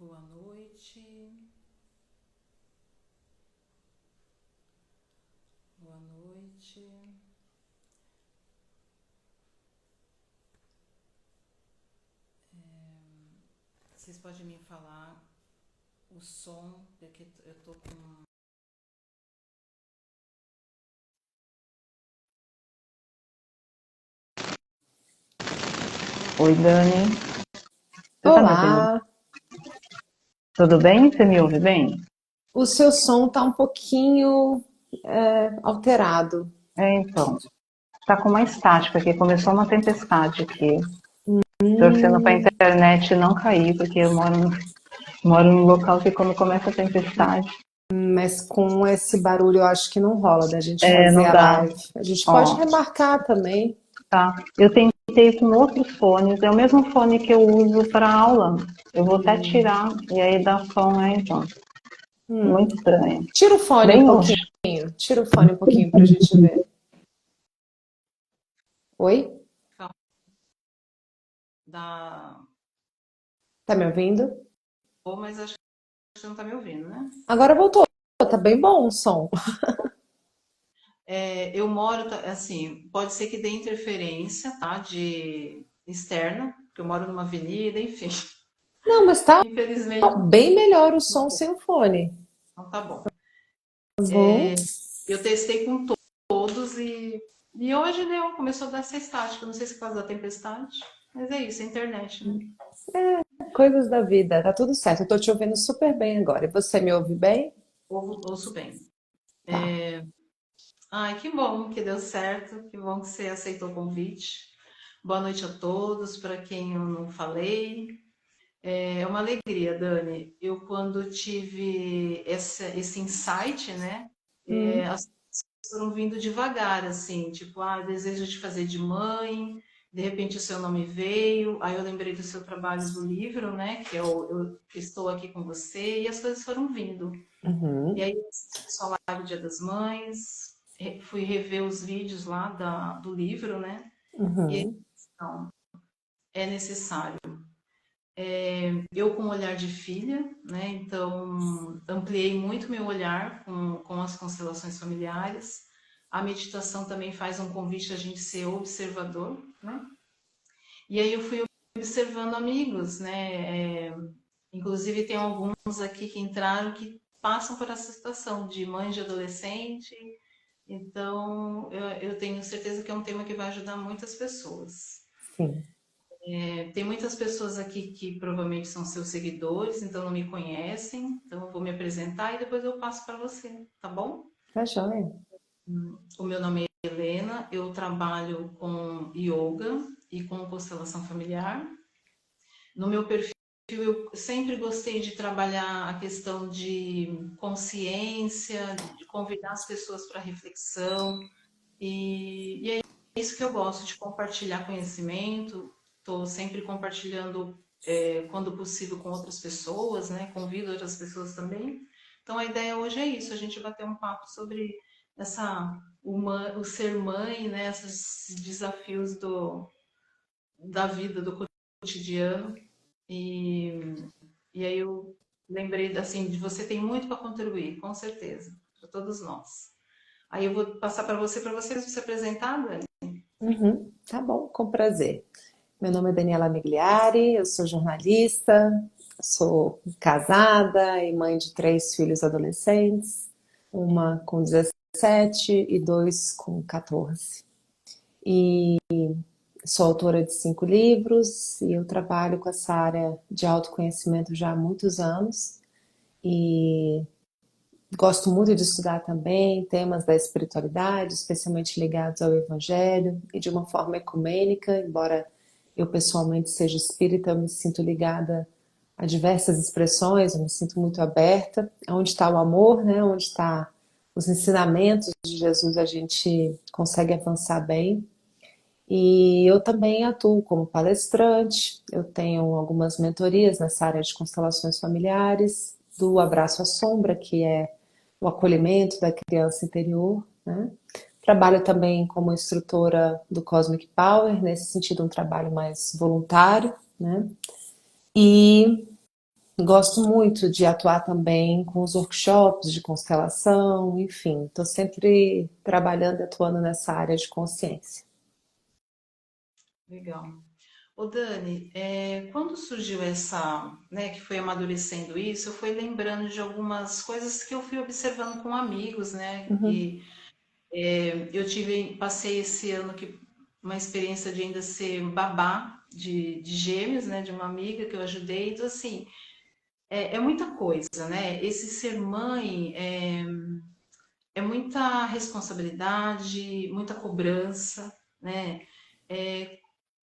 Boa noite, boa noite. Vocês podem me falar o som, porque eu tô com. Oi, Dani. Você tá me ouvindo? Olá, Tudo bem? Você me ouve bem? o seu som está um pouquinho alterado. Então, tá com uma estática aqui. Começou uma tempestade aqui. Torcendo pra Hum, internet não cair, porque eu moro num local que quando começa a tempestade, mas com esse barulho eu acho que não rola da gente fazer não a dá. live. A gente pode Ó, remarcar também. tá. Eu tentei com outros fones, é o mesmo fone que eu uso para aula. Eu vou até tirar e aí dá som, né? Então, Hum. muito estranho. Tira o fone um Bem longe. pouquinho. Tira o fone um pouquinho para a gente ver. Oi? Da. Tá me ouvindo? Bom, mas acho que você não tá me ouvindo, né? Agora voltou. Tá bem bom o som. Eu moro, assim, pode ser que dê interferência, tá? De externa, porque eu moro numa avenida, enfim. Não, mas tá Infelizmente, bem melhor o som sem o fone. não tá bom. Tá bom? Eu testei com todos e hoje deu, começou a dar essa estática. Não sei se é por causa da tempestade, mas é isso, é a internet, né? Coisas da vida. Tá tudo certo. Eu tô te ouvindo super bem agora. E você me ouve bem? Ouço bem. Tá. Ai, que bom que deu certo, que bom que você aceitou o convite. Boa noite a todos, para quem eu não falei. É uma alegria, Dani. Eu, quando tive esse insight, né? Hum. As coisas foram vindo devagar, assim, tipo, desejo de fazer de mãe, de repente o seu nome veio, aí eu lembrei do seu trabalho do livro, né? Que eu estou aqui com você, e as coisas foram vindo. E Uhum. aí eu assisti sua live Dia das Mães, fui rever os vídeos lá do livro, né? E aí, Uhum. então, é necessário. Eu com o olhar de filha, né? Então ampliei muito meu olhar com as constelações familiares. A meditação também faz um convite a gente ser observador, né? E aí eu fui observando amigos, né? Inclusive tem alguns aqui que entraram que passam por essa situação de mãe de adolescente. Então eu tenho certeza que é um tema que vai ajudar muitas pessoas. Sim. Tem muitas pessoas aqui que provavelmente são seus seguidores, então não me conhecem. Então eu vou me apresentar e depois eu passo para você, tá bom? Tá joia. O meu nome é Helena, eu trabalho com yoga e com constelação familiar. No meu perfil, eu sempre gostei de trabalhar a questão de consciência, de convidar as pessoas para reflexão, e é isso que eu gosto, de compartilhar conhecimento. Estou sempre compartilhando, quando possível, com outras pessoas, né? Convido outras pessoas também. Então, a ideia hoje é isso, a gente bater um papo sobre o ser mãe, né? Esses desafios da vida, do cotidiano. E, e aí eu lembrei, assim, de você tem muito para contribuir, com certeza, para todos nós. Aí eu vou passar para você se apresentar, Dani. Uhum. Tá bom, com prazer. Meu nome é Daniela Migliari, eu sou jornalista, sou casada e mãe de três filhos adolescentes, uma com 17 e dois com 14. E sou autora de 5 livros e eu trabalho com essa área de autoconhecimento já há muitos anos. E gosto muito de estudar também temas da espiritualidade, especialmente ligados ao Evangelho e de uma forma ecumênica, embora eu pessoalmente seja espírita, eu me sinto ligada a diversas expressões, eu me sinto muito aberta. Onde está o amor, né? Onde está os ensinamentos de Jesus, a gente consegue avançar bem. E eu também atuo como palestrante, eu tenho algumas mentorias nessa área de constelações familiares, do Abraço à Sombra, que é o acolhimento da criança interior, né? Trabalho também como instrutora do Cosmic Power, nesse sentido um trabalho mais voluntário, né? E Gosto muito de atuar também com os workshops de constelação, enfim, estou sempre trabalhando e atuando nessa área de consciência. Legal. Ô Dani, quando surgiu essa, né, que foi amadurecendo isso, eu fui lembrando de algumas coisas que eu fui observando com amigos, né, Uhum, e passei esse ano que uma experiência de ainda ser babá de gêmeos, né, de uma amiga que eu ajudei, então assim, é muita coisa, né, esse ser mãe é muita responsabilidade, muita cobrança, né,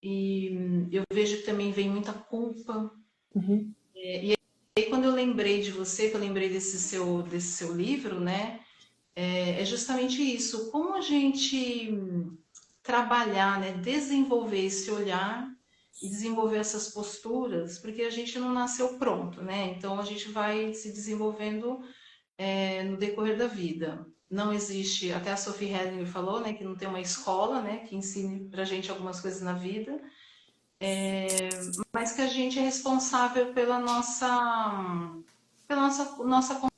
e eu vejo que também vem muita culpa. uhum, E aí, quando eu lembrei de você, que eu lembrei desse seu livro, né? É justamente isso. Como a gente trabalhar, né? Desenvolver esse olhar e desenvolver essas posturas, porque a gente não nasceu pronto, né? Então a gente vai se desenvolvendo no decorrer da vida. Não existe, até a Sophie Hellinger falou, né, que não tem uma escola, né, que ensine pra gente algumas coisas na vida, mas que a gente é responsável pela nossa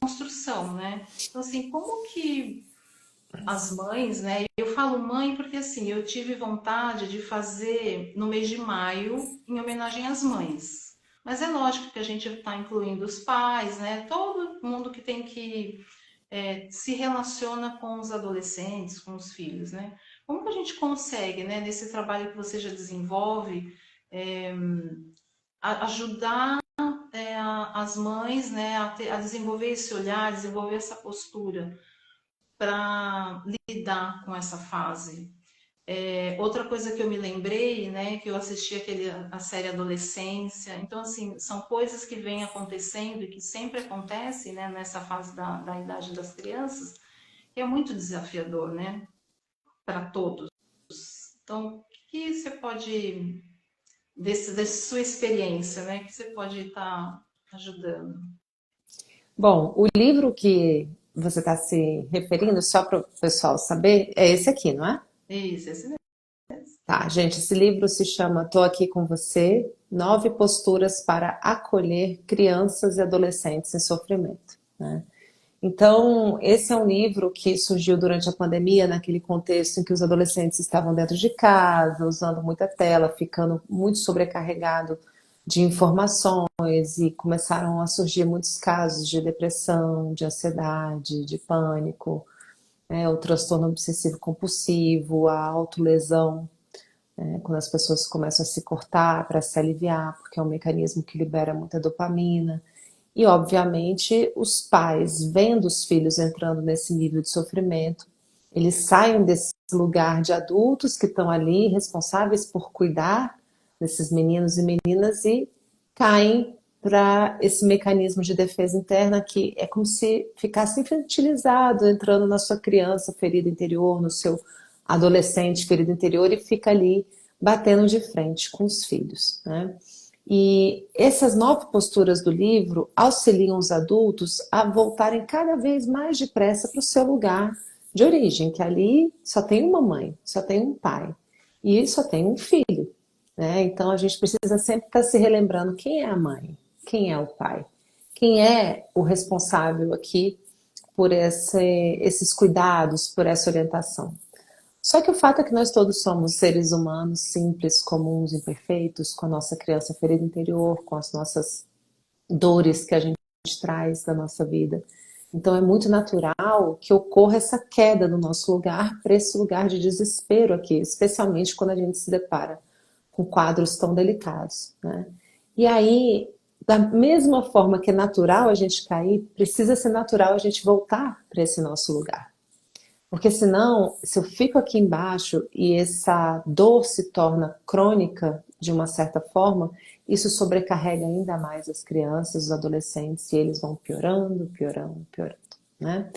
construção, né? Então, assim, como que as mães, né? Eu falo mãe porque, assim, eu tive vontade de fazer no mês de maio em homenagem às mães. Mas é lógico que a gente está incluindo os pais, né? Todo mundo que tem que se relaciona com os adolescentes, com os filhos, né? Como que a gente consegue, né, nesse trabalho que você já desenvolve, é, ajudar as mães, né, a desenvolver esse olhar, desenvolver essa postura para lidar com essa fase. Outra coisa que eu me lembrei, né, que eu assisti a série Adolescência, então, assim, são coisas que vêm acontecendo e que sempre acontecem, né, nessa fase da idade das crianças, que é muito desafiador, né, para todos. Então, o que você pode, dessa sua experiência, né, que você pode estar ajudando? Bom, o livro que você está se referindo, só para o pessoal saber, é esse aqui, não é? Isso, esse mesmo. Tá, gente, esse livro se chama Tô Aqui com Você, Nove Posturas para Acolher Crianças e Adolescentes em Sofrimento, né? Então, esse é um livro que surgiu durante a pandemia, naquele contexto em que os adolescentes estavam dentro de casa, usando muita tela, ficando muito sobrecarregado de informações e começaram a surgir muitos casos de depressão, de ansiedade, de pânico, né, o transtorno obsessivo compulsivo, a autolesão, né, quando as pessoas começam a se cortar para se aliviar, porque é um mecanismo que libera muita dopamina. E, obviamente, os pais, vendo os filhos entrando nesse nível de sofrimento, eles saem desse lugar de adultos que estão ali responsáveis por cuidar desses meninos e meninas e caem para esse mecanismo de defesa interna que é como se ficasse infantilizado, entrando na sua criança ferida interior, no seu adolescente ferida interior e fica ali batendo de frente com os filhos, né? E essas nove posturas do livro auxiliam os adultos a voltarem cada vez mais depressa para o seu lugar de origem, que ali só tem uma mãe, só tem um pai e só tem um filho, né? Então a gente precisa sempre estar se relembrando quem é a mãe, quem é o pai, quem é o responsável aqui por esses cuidados, por essa orientação. Só que o fato é que nós todos somos seres humanos simples, comuns, imperfeitos, com a nossa criança ferida interior, com as nossas dores que a gente traz da nossa vida. Então é muito natural que ocorra essa queda do nosso lugar para esse lugar de desespero aqui, especialmente quando a gente se depara com quadros tão delicados, né? E aí, da mesma forma que é natural a gente cair, precisa ser natural a gente voltar para esse nosso lugar. Porque senão, se eu fico aqui embaixo e essa dor se torna crônica de uma certa forma, isso sobrecarrega ainda mais as crianças, os adolescentes, e eles vão piorando, piorando, piorando, né?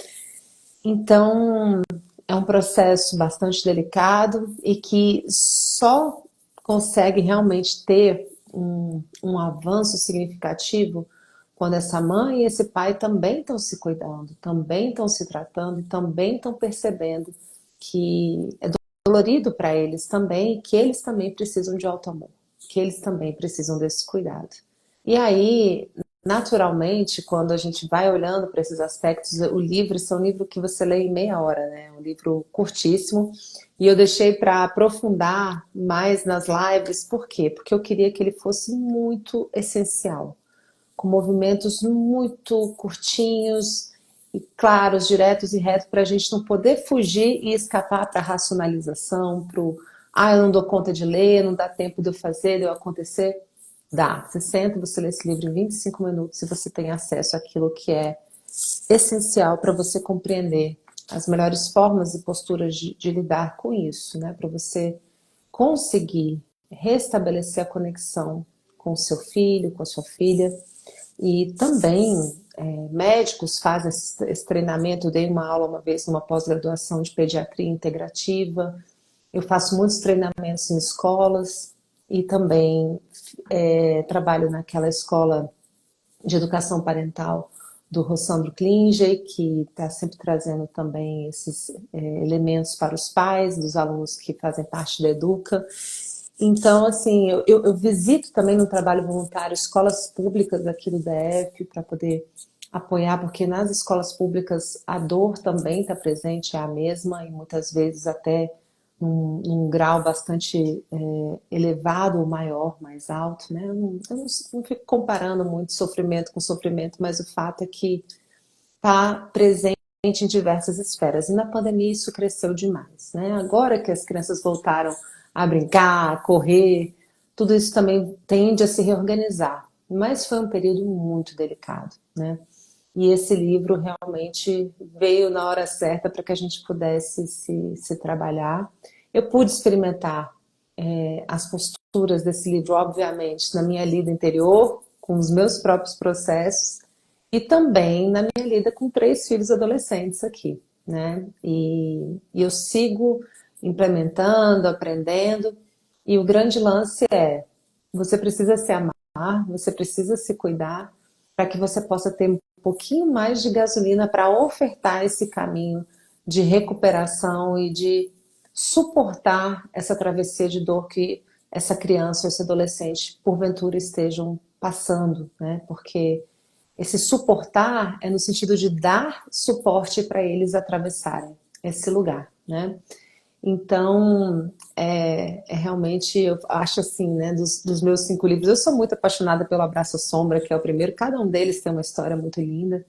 Então, é um processo bastante delicado e que só consegue realmente ter um avanço significativo quando essa mãe e esse pai também estão se cuidando, também estão se tratando e também estão percebendo que é dolorido para eles também, que eles também precisam de auto-amor, que eles também precisam desse cuidado. E aí, naturalmente, quando a gente vai olhando para esses aspectos, o livro é um livro que você lê em meia hora, né? Um livro curtíssimo. E eu deixei para aprofundar mais nas lives, por quê? Porque eu queria que ele fosse muito essencial, com movimentos muito curtinhos e claros, diretos e retos, para a gente não poder fugir e escapar para a racionalização, para o eu não dou conta de ler, não dá tempo de eu fazer, de eu acontecer. Dá. Você senta, você lê esse livro em 25 minutos e você tem acesso àquilo que é essencial para você compreender as melhores formas e posturas de lidar com isso, né? Para você conseguir restabelecer a conexão com o seu filho, com a sua filha. E também médicos fazem esse treinamento. Eu dei uma aula uma vez numa pós-graduação de pediatria integrativa. Eu faço muitos treinamentos em escolas e também trabalho naquela escola de educação parental do Rossandro Klinger, que está sempre trazendo também esses elementos para os pais, dos alunos que fazem parte da Educa. Então, assim, eu visito também no trabalho voluntário escolas públicas aqui do DF para poder apoiar, porque nas escolas públicas a dor também está presente, é a mesma, e muitas vezes até num grau bastante elevado ou maior, mais alto, né? Eu não fico comparando muito sofrimento com sofrimento, mas o fato é que está presente em diversas esferas. E na pandemia isso cresceu demais, né? Agora que as crianças voltaram a brincar, a correr, tudo isso também tende a se reorganizar. Mas foi um período muito delicado, né? E esse livro realmente veio na hora certa para que a gente pudesse se trabalhar. Eu pude experimentar as posturas desse livro, obviamente, na minha lida interior, com os meus próprios processos, e também na minha lida com 3 filhos adolescentes aqui, né? E eu sigo implementando, aprendendo, e o grande lance é: você precisa se amar, você precisa se cuidar, para que você possa ter um pouquinho mais de gasolina para ofertar esse caminho de recuperação e de suportar essa travessia de dor que essa criança ou esse adolescente porventura estejam passando, né? Porque esse suportar é no sentido de dar suporte para eles atravessarem esse lugar, né? Então, realmente, eu acho assim, né, dos meus 5 livros, eu sou muito apaixonada pelo Abraço à Sombra, que é o primeiro. Cada um deles tem uma história muito linda.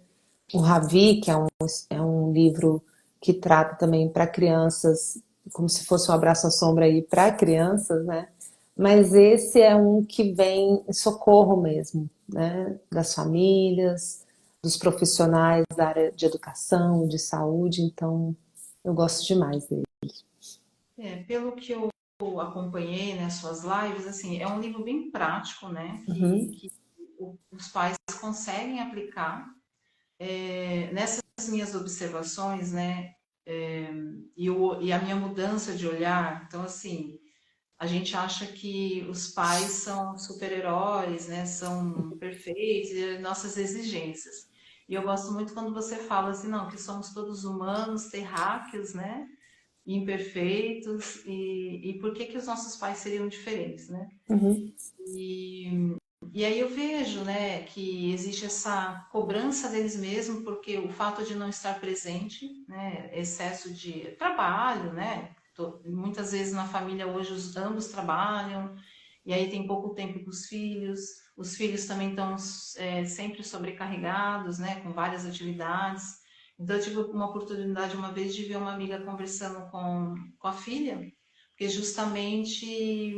O Ravi, que é um livro que trata também para crianças, como se fosse um abraço à sombra aí para crianças, né? Mas esse é um que vem em socorro mesmo, né? Das famílias, dos profissionais da área de educação, de saúde. Então, eu gosto demais dele. Pelo que eu acompanhei, né, suas lives, assim, é um livro bem prático, né, Uhum, que os pais conseguem aplicar. Nessas minhas observações, né, e a minha mudança de olhar, então, assim, a gente acha que os pais são super-heróis, né, são perfeitos, e nossas exigências. E eu gosto muito quando você fala assim, não, que somos todos humanos, terráqueos, né, imperfeitos, e por que que os nossos pais seriam diferentes, né? uhum, E aí eu vejo, né, que existe essa cobrança deles mesmos, porque o fato de não estar presente, né, excesso de trabalho, né, muitas vezes na família hoje ambos trabalham, e aí tem pouco tempo com os filhos também estão sempre sobrecarregados, né, com várias atividades. Então eu tive uma oportunidade uma vez de ver uma amiga conversando com a filha, porque justamente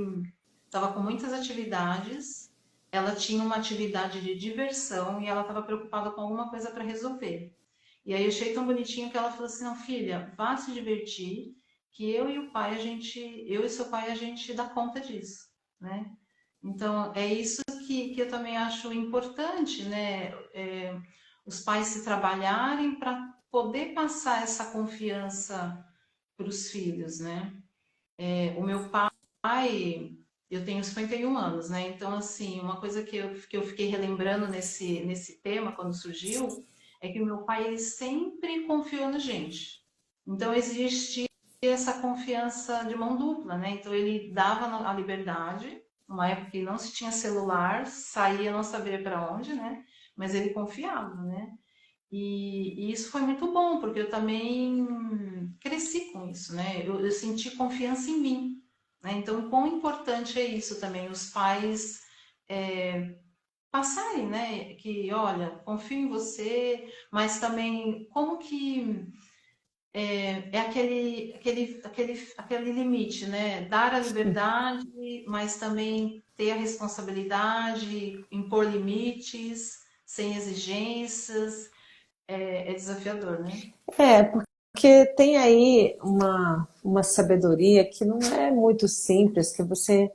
estava com muitas atividades, ela tinha uma atividade de diversão e ela estava preocupada com alguma coisa para resolver. E aí eu achei tão bonitinho que ela falou assim: não, filha, vá se divertir, que eu e o pai, eu e seu pai, a gente dá conta disso, né? Então é isso que eu também acho importante, né? Os pais se trabalharem para poder passar essa confiança para os filhos, né? O meu pai, eu tenho 51 anos, né? Então, assim, uma coisa que eu fiquei relembrando nesse tema, quando surgiu, é que o meu pai, ele sempre confiou na gente. Então, existe essa confiança de mão dupla, né? Então, ele dava a liberdade, numa época que não se tinha celular, saía não saber para onde, né? mas ele confiava, né? E isso foi muito bom, porque eu também cresci com isso, né? Eu senti confiança em mim, né? Então, quão importante é isso também, os pais passarem, né? Que, olha, confio em você, mas também como que é aquele limite, né? Dar a liberdade, mas também ter a responsabilidade, impor limites, sem exigências, é desafiador, né? É, porque tem aí uma sabedoria que não é muito simples, que você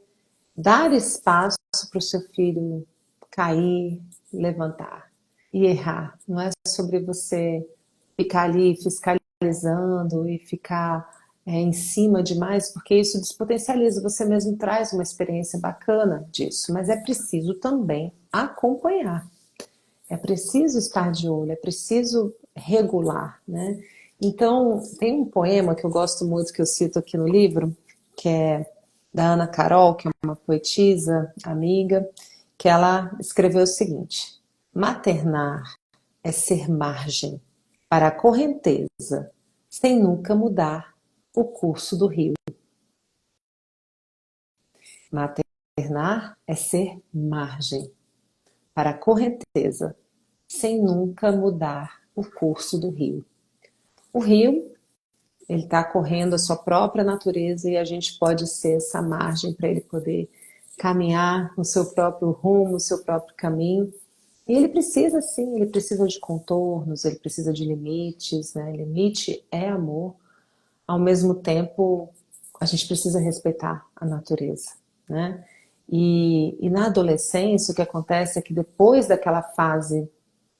dar espaço para o seu filho cair, levantar e errar. Não é sobre você ficar ali fiscalizando e ficar em cima demais, porque isso despotencializa. Você mesmo traz uma experiência bacana disso, mas é preciso também acompanhar. É preciso estar de olho, é preciso regular, né? Então, tem um poema que eu gosto muito, que eu cito aqui no livro, que é da Ana Carol, que é uma poetisa, amiga, que ela escreveu o seguinte: maternar é ser margem para a correnteza, sem nunca mudar o curso do rio. Maternar é ser margem para a correnteza, sem nunca mudar o curso do rio. O rio, ele está correndo a sua própria natureza e a gente pode ser essa margem para ele poder caminhar no seu próprio rumo, no seu próprio caminho. E ele precisa, sim, ele precisa de contornos, ele precisa de limites, né? Limite é amor. Ao mesmo tempo, a gente precisa respeitar a natureza, né? E na adolescência, o que acontece é que depois daquela fase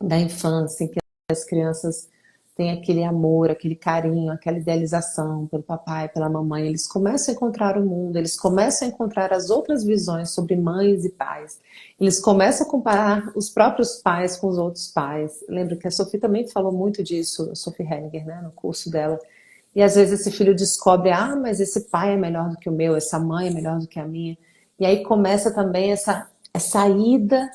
da infância, em que as crianças têm aquele amor, aquele carinho, aquela idealização pelo papai, pela mamãe, eles começam a encontrar o mundo, eles começam a encontrar as outras visões sobre mães e pais, eles começam a comparar os próprios pais com os outros pais. Lembro que a Sophie também falou muito disso, a Sophie Henniger, né, no curso dela. E às vezes esse filho descobre, mas esse pai é melhor do que o meu, essa mãe é melhor do que a minha. E aí começa também essa ida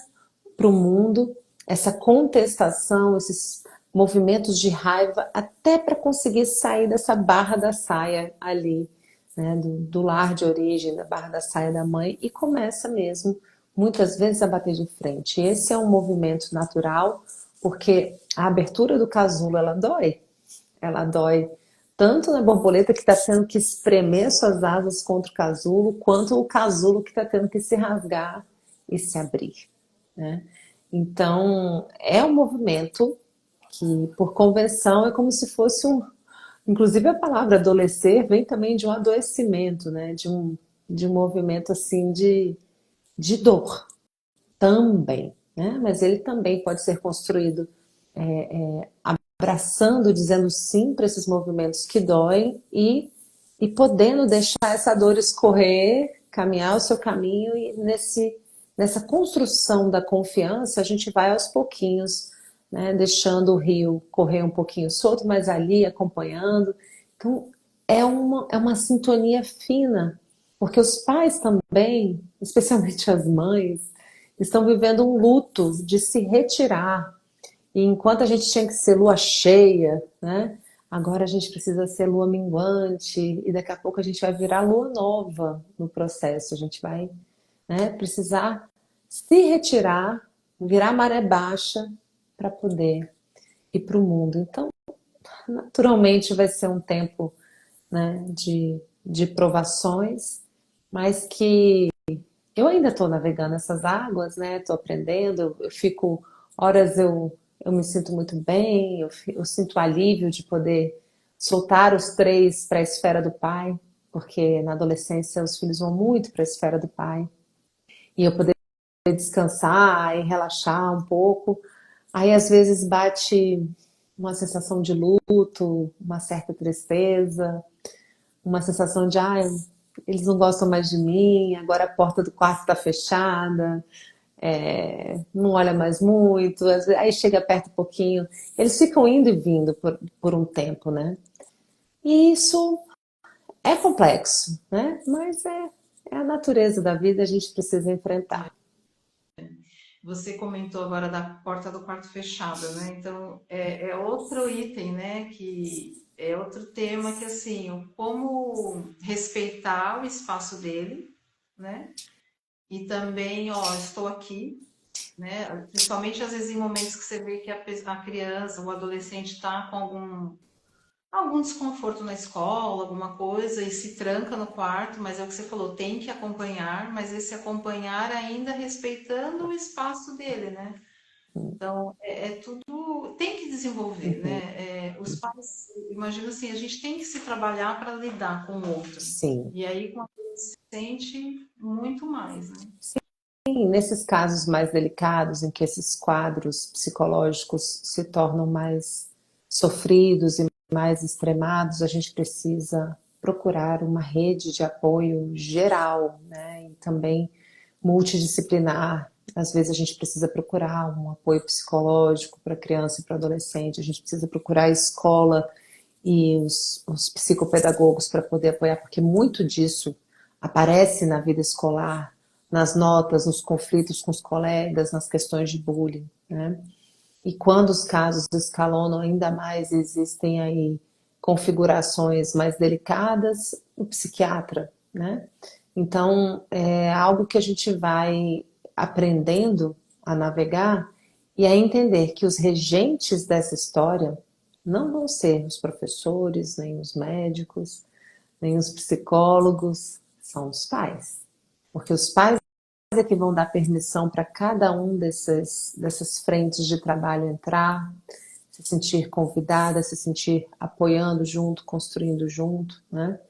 para o mundo, essa contestação, esses movimentos de raiva, até para conseguir sair dessa barra da saia ali, né, do lar de origem, da barra da saia da mãe, e começa mesmo, muitas vezes, a bater de frente. E esse é um movimento natural, porque a abertura do casulo, ela dói tanto na borboleta que está tendo que espremer suas asas contra o casulo, quanto o casulo que está tendo que se rasgar e se abrir, né? Então, é um movimento que, por convenção, é como se fosse um... Inclusive, a palavra adolecer vem também de um adoecimento, né? De um movimento, assim, de dor também, né? Mas ele também pode ser construído abraçando, dizendo sim para esses movimentos que doem e podendo deixar essa dor escorrer, caminhar o seu caminho e nessa construção da confiança a gente vai aos pouquinhos, né, deixando o rio correr um pouquinho solto, mas ali acompanhando. Então é uma sintonia fina, porque os pais também, especialmente as mães, estão vivendo um luto de se retirar. E enquanto a gente tinha que ser lua cheia, né? Agora a gente precisa ser lua minguante e daqui a pouco a gente vai virar lua nova no processo. A gente vai, né, precisar se retirar, virar maré baixa para poder ir para o mundo. Então, naturalmente vai ser um tempo, né, de provações, mas que eu ainda estou navegando essas águas, né? Estou aprendendo, eu fico, horas eu me sinto muito bem, eu sinto alívio de poder soltar os três para a esfera do pai, porque na adolescência os filhos vão muito para a esfera do pai, e eu poder descansar e relaxar um pouco. Aí às vezes bate uma sensação de luto, uma certa tristeza, uma sensação de, eles não gostam mais de mim, agora a porta do quarto está fechada, não olha mais muito, aí chega perto um pouquinho. Eles ficam indo e vindo por um tempo, né? E isso é complexo, né? Mas é a natureza da vida, a gente precisa enfrentar. você comentou agora da porta do quarto fechada, né? Então, é outro item, né? Que é outro tema que, assim, como respeitar o espaço dele, né? E também, ó, estou aqui, né? Principalmente às vezes em momentos que você vê que a criança, o adolescente está com algum desconforto na escola, alguma coisa, e se tranca no quarto, mas é o que você falou, tem que acompanhar, mas esse acompanhar ainda respeitando o espaço dele, né? Então, é tudo, tem que desenvolver, Uhum. né? Os pais, imagino assim, a gente tem que se trabalhar para lidar com o outro. Sim. E aí, com o adolescente, muito mais, né? E nesses casos mais delicados, em que esses quadros psicológicos se tornam mais sofridos e mais extremados, a gente precisa procurar uma rede de apoio geral, né? E também multidisciplinar. Às vezes a gente precisa procurar um apoio psicológico para criança e para adolescente, a gente precisa procurar a escola e os psicopedagogos para poder apoiar, porque muito disso aparece na vida escolar, nas notas, nos conflitos com os colegas, nas questões de bullying, né? E quando os casos escalonam ainda mais, existem aí configurações mais delicadas, o psiquiatra, né? Então, é algo que a gente vai aprendendo a navegar e a entender que os regentes dessa história não vão ser os professores, nem os médicos, nem os psicólogos, são os pais. Porque os pais é que vão dar permissão para cada um dessas frentes de trabalho entrar, se sentir convidada, se sentir apoiando junto, construindo junto, né?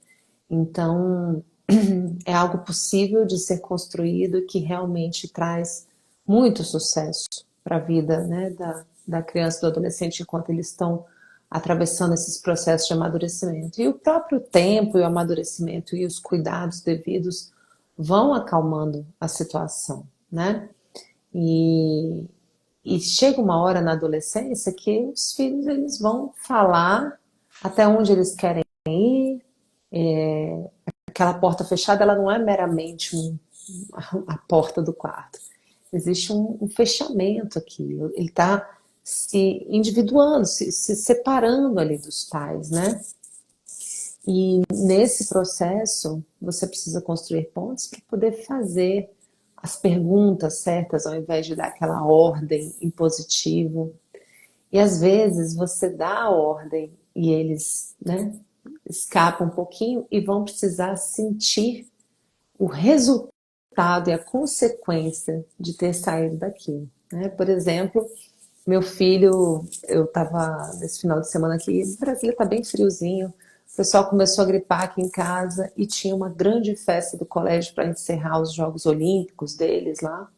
Então, é algo possível de ser construído que realmente traz muito sucesso para a vida, né, da criança e do adolescente enquanto eles estão atravessando esses processos de amadurecimento. E o próprio tempo e o amadurecimento e os cuidados devidos vão acalmando a situação, né? E, e chega uma hora na adolescência que os filhos eles vão falar até onde eles querem ir. Aquela porta fechada, ela não é meramente a porta do quarto. Existe um fechamento aqui. Ele está se individuando, se separando ali dos pais, né? E nesse processo, você precisa construir pontos para poder fazer as perguntas certas, ao invés de dar aquela ordem impositiva. E às vezes você dá a ordem e eles, né, escapam um pouquinho e vão precisar sentir o resultado e a consequência de ter saído daquilo, né? Por exemplo, meu filho, eu estava nesse final de semana aqui, Brasília está bem friozinho, o pessoal começou a gripar aqui em casa e tinha uma grande festa do colégio para encerrar os Jogos Olímpicos deles lá.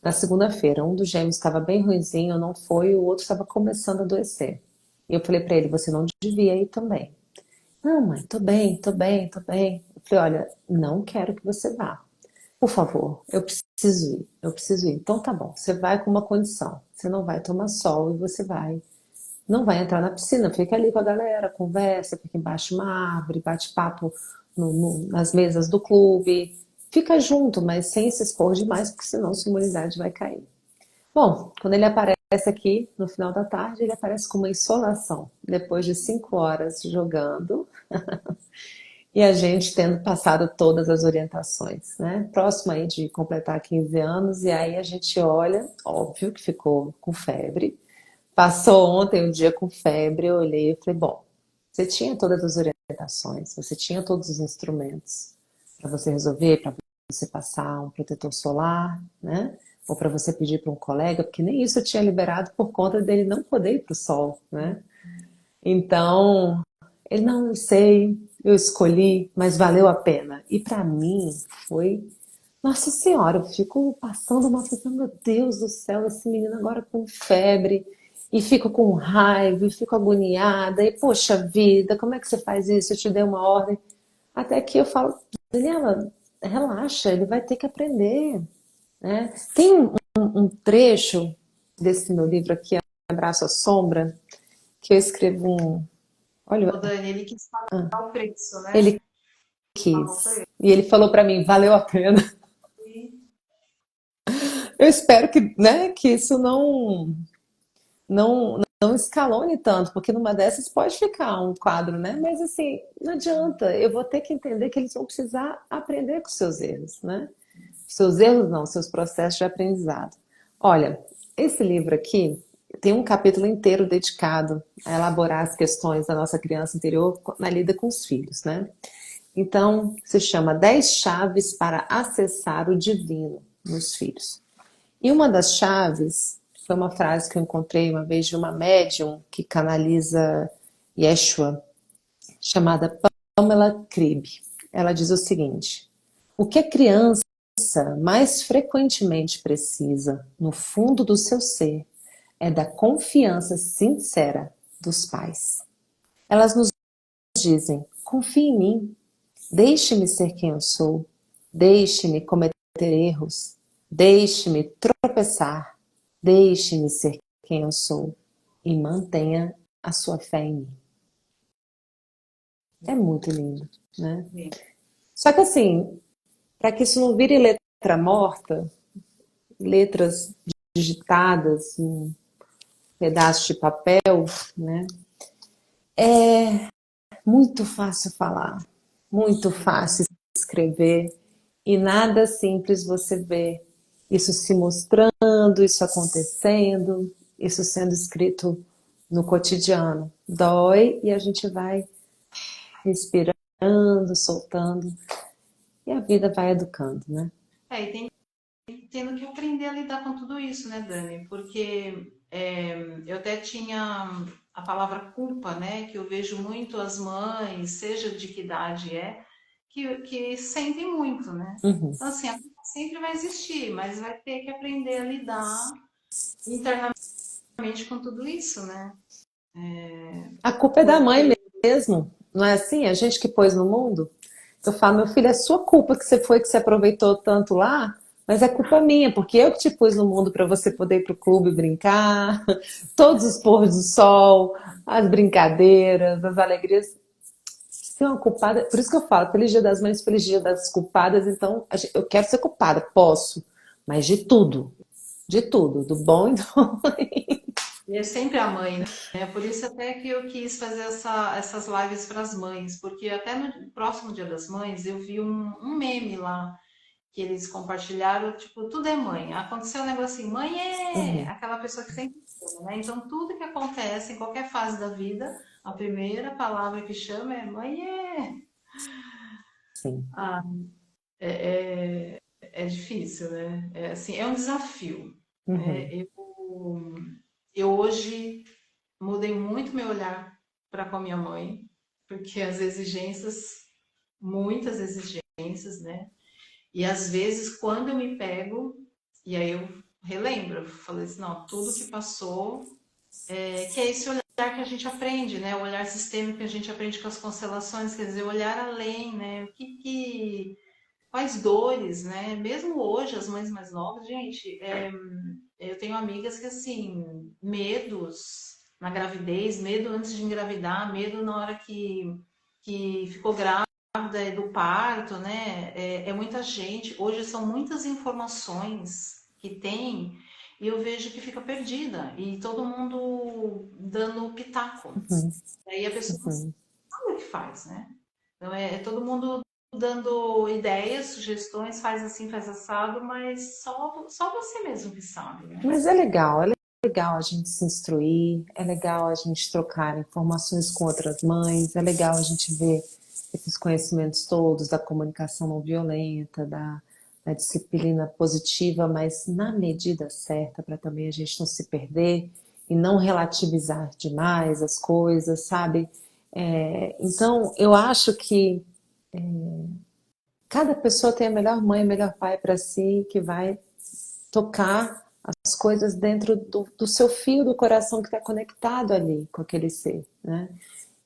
Na segunda-feira, um dos gêmeos estava bem ruinzinho, não foi, o outro estava começando a adoecer. E eu falei para ele, você não devia ir também. Não, mãe, tô bem, tô bem, tô bem. Eu falei, olha, não quero que você vá. Por favor, eu preciso ir, eu preciso ir. Então tá bom, você vai com uma condição. Você não vai tomar sol e você não vai entrar na piscina, fica ali com a galera, conversa, fica embaixo de uma árvore, bate papo nas mesas do clube. Fica junto, mas sem se expor demais, porque senão sua imunidade vai cair. Bom, quando ele aparece aqui no final da tarde, ele aparece com uma insolação. Depois de 5 horas jogando, e a gente tendo passado todas as orientações, né? Próximo aí de completar 15 anos, e aí a gente olha, óbvio que ficou com febre. Passou ontem um dia com febre, eu olhei e falei, bom, você tinha todas as orientações, você tinha todos os instrumentos para você resolver, para você passar um protetor solar, né? Ou para você pedir para um colega, porque nem isso eu tinha liberado por conta dele não poder ir para o sol, né? Então, ele não sei, eu escolhi, mas valeu a pena. E para mim foi, nossa senhora, eu fico passando uma coisa, meu Deus do céu, esse menino agora com febre, e fico com raiva, e fico agoniada, e poxa vida, como é que você faz isso? Eu te dei uma ordem. Até que eu falo, Daniela, relaxa, ele vai ter que aprender, né? Tem um trecho desse meu livro aqui, Abraço à Sombra, que eu escrevo olha, O Dani, ele quis pagar o preço, né? ele Falou pra quis. E ele falou para mim, valeu a pena. ele. Eu espero que, né, que isso não escalone tanto, porque numa dessas pode ficar um quadro, né? Mas assim, não adianta. Eu vou ter que entender que eles vão precisar aprender com seus erros, né? Seus erros não, seus processos de aprendizado. Olha, esse livro aqui tem um capítulo inteiro dedicado a elaborar as questões da nossa criança interior na lida com os filhos, né? Então, se chama 10 chaves para acessar o divino nos filhos. E uma das chaves foi uma frase que eu encontrei uma vez de uma médium que canaliza Yeshua, chamada Pamela Cribb. Ela diz o seguinte: o que a criança mais frequentemente precisa, no fundo do seu ser, é da confiança sincera dos pais. Elas nos dizem: confie em mim, deixe-me ser quem eu sou, deixe-me cometer erros, deixe-me tropeçar, deixe-me ser quem eu sou e mantenha a sua fé em mim. É muito lindo, né? Só que assim, para que isso não vire letra morta, letras digitadas em um pedaço de papel, né? É muito fácil falar, muito fácil escrever e nada simples você ver isso se mostrando, isso acontecendo, isso sendo escrito no cotidiano. Dói e a gente vai respirando, soltando e a vida vai educando, né? E tem tendo que aprender a lidar com tudo isso, né, Dani? Porque eu até tinha a palavra culpa, né? Que eu vejo muito as mães, seja de que idade que sentem muito, né? Uhum. Então, assim, a culpa sempre vai existir, mas vai ter que aprender a lidar internamente com tudo isso, né? A culpa é da mãe Porque mesmo, não é assim? A gente que pôs no mundo. Eu falo, meu filho, é sua culpa que você foi, que você aproveitou tanto lá, mas é culpa minha, porque eu que te pus no mundo para você poder ir pro clube brincar, todos os pôr do sol, as brincadeiras, as alegrias. Ser uma culpada, por isso que eu falo, feliz dia das mães, feliz dia das culpadas, então eu quero ser culpada, posso, mas de tudo, do bom e do ruim. e é sempre a mãe, né? Por isso até que eu quis fazer essas lives para as mães, porque até no próximo Dia das Mães eu vi um meme lá que eles compartilharam, tipo, tudo é mãe. Aconteceu um negócio assim, mãe é Uhum, aquela pessoa que sempre chama, né? Então, tudo que acontece em qualquer fase da vida, a primeira palavra que chama é mãe é. sim. Ah, é difícil, né? É, assim, é um desafio. Uhum, Eu hoje mudei muito meu olhar para com a minha mãe, porque as exigências, muitas exigências, né? E às vezes, quando eu me pego, e aí eu relembro, eu falei assim, não, tudo que passou, que é esse olhar que a gente aprende, né? O olhar sistêmico que a gente aprende com as constelações, quer dizer, olhar além, né? Quais dores, né? Mesmo hoje, as mães mais novas, gente, eu tenho amigas que, assim, medos na gravidez, medo antes de engravidar, medo na hora que ficou grávida do parto, né? É muita gente. Hoje são muitas informações que tem e eu vejo que fica perdida e todo mundo dando pitaco. uhum, Aí a pessoa não uhum. sabe o que faz, né? Então é todo mundo dando ideias, sugestões, faz assim, faz assado, mas só você mesmo que sabe, né? Mas é legal a gente se instruir, é legal a gente trocar informações com outras mães, é legal a gente ver esses conhecimentos todos da comunicação não violenta, da disciplina positiva, mas na medida certa, para também a gente não se perder e não relativizar demais as coisas, sabe? Então, eu acho que cada pessoa tem a melhor mãe, o melhor pai para si, que vai tocar as coisas dentro do seu fio do coração que está conectado ali com aquele ser, né?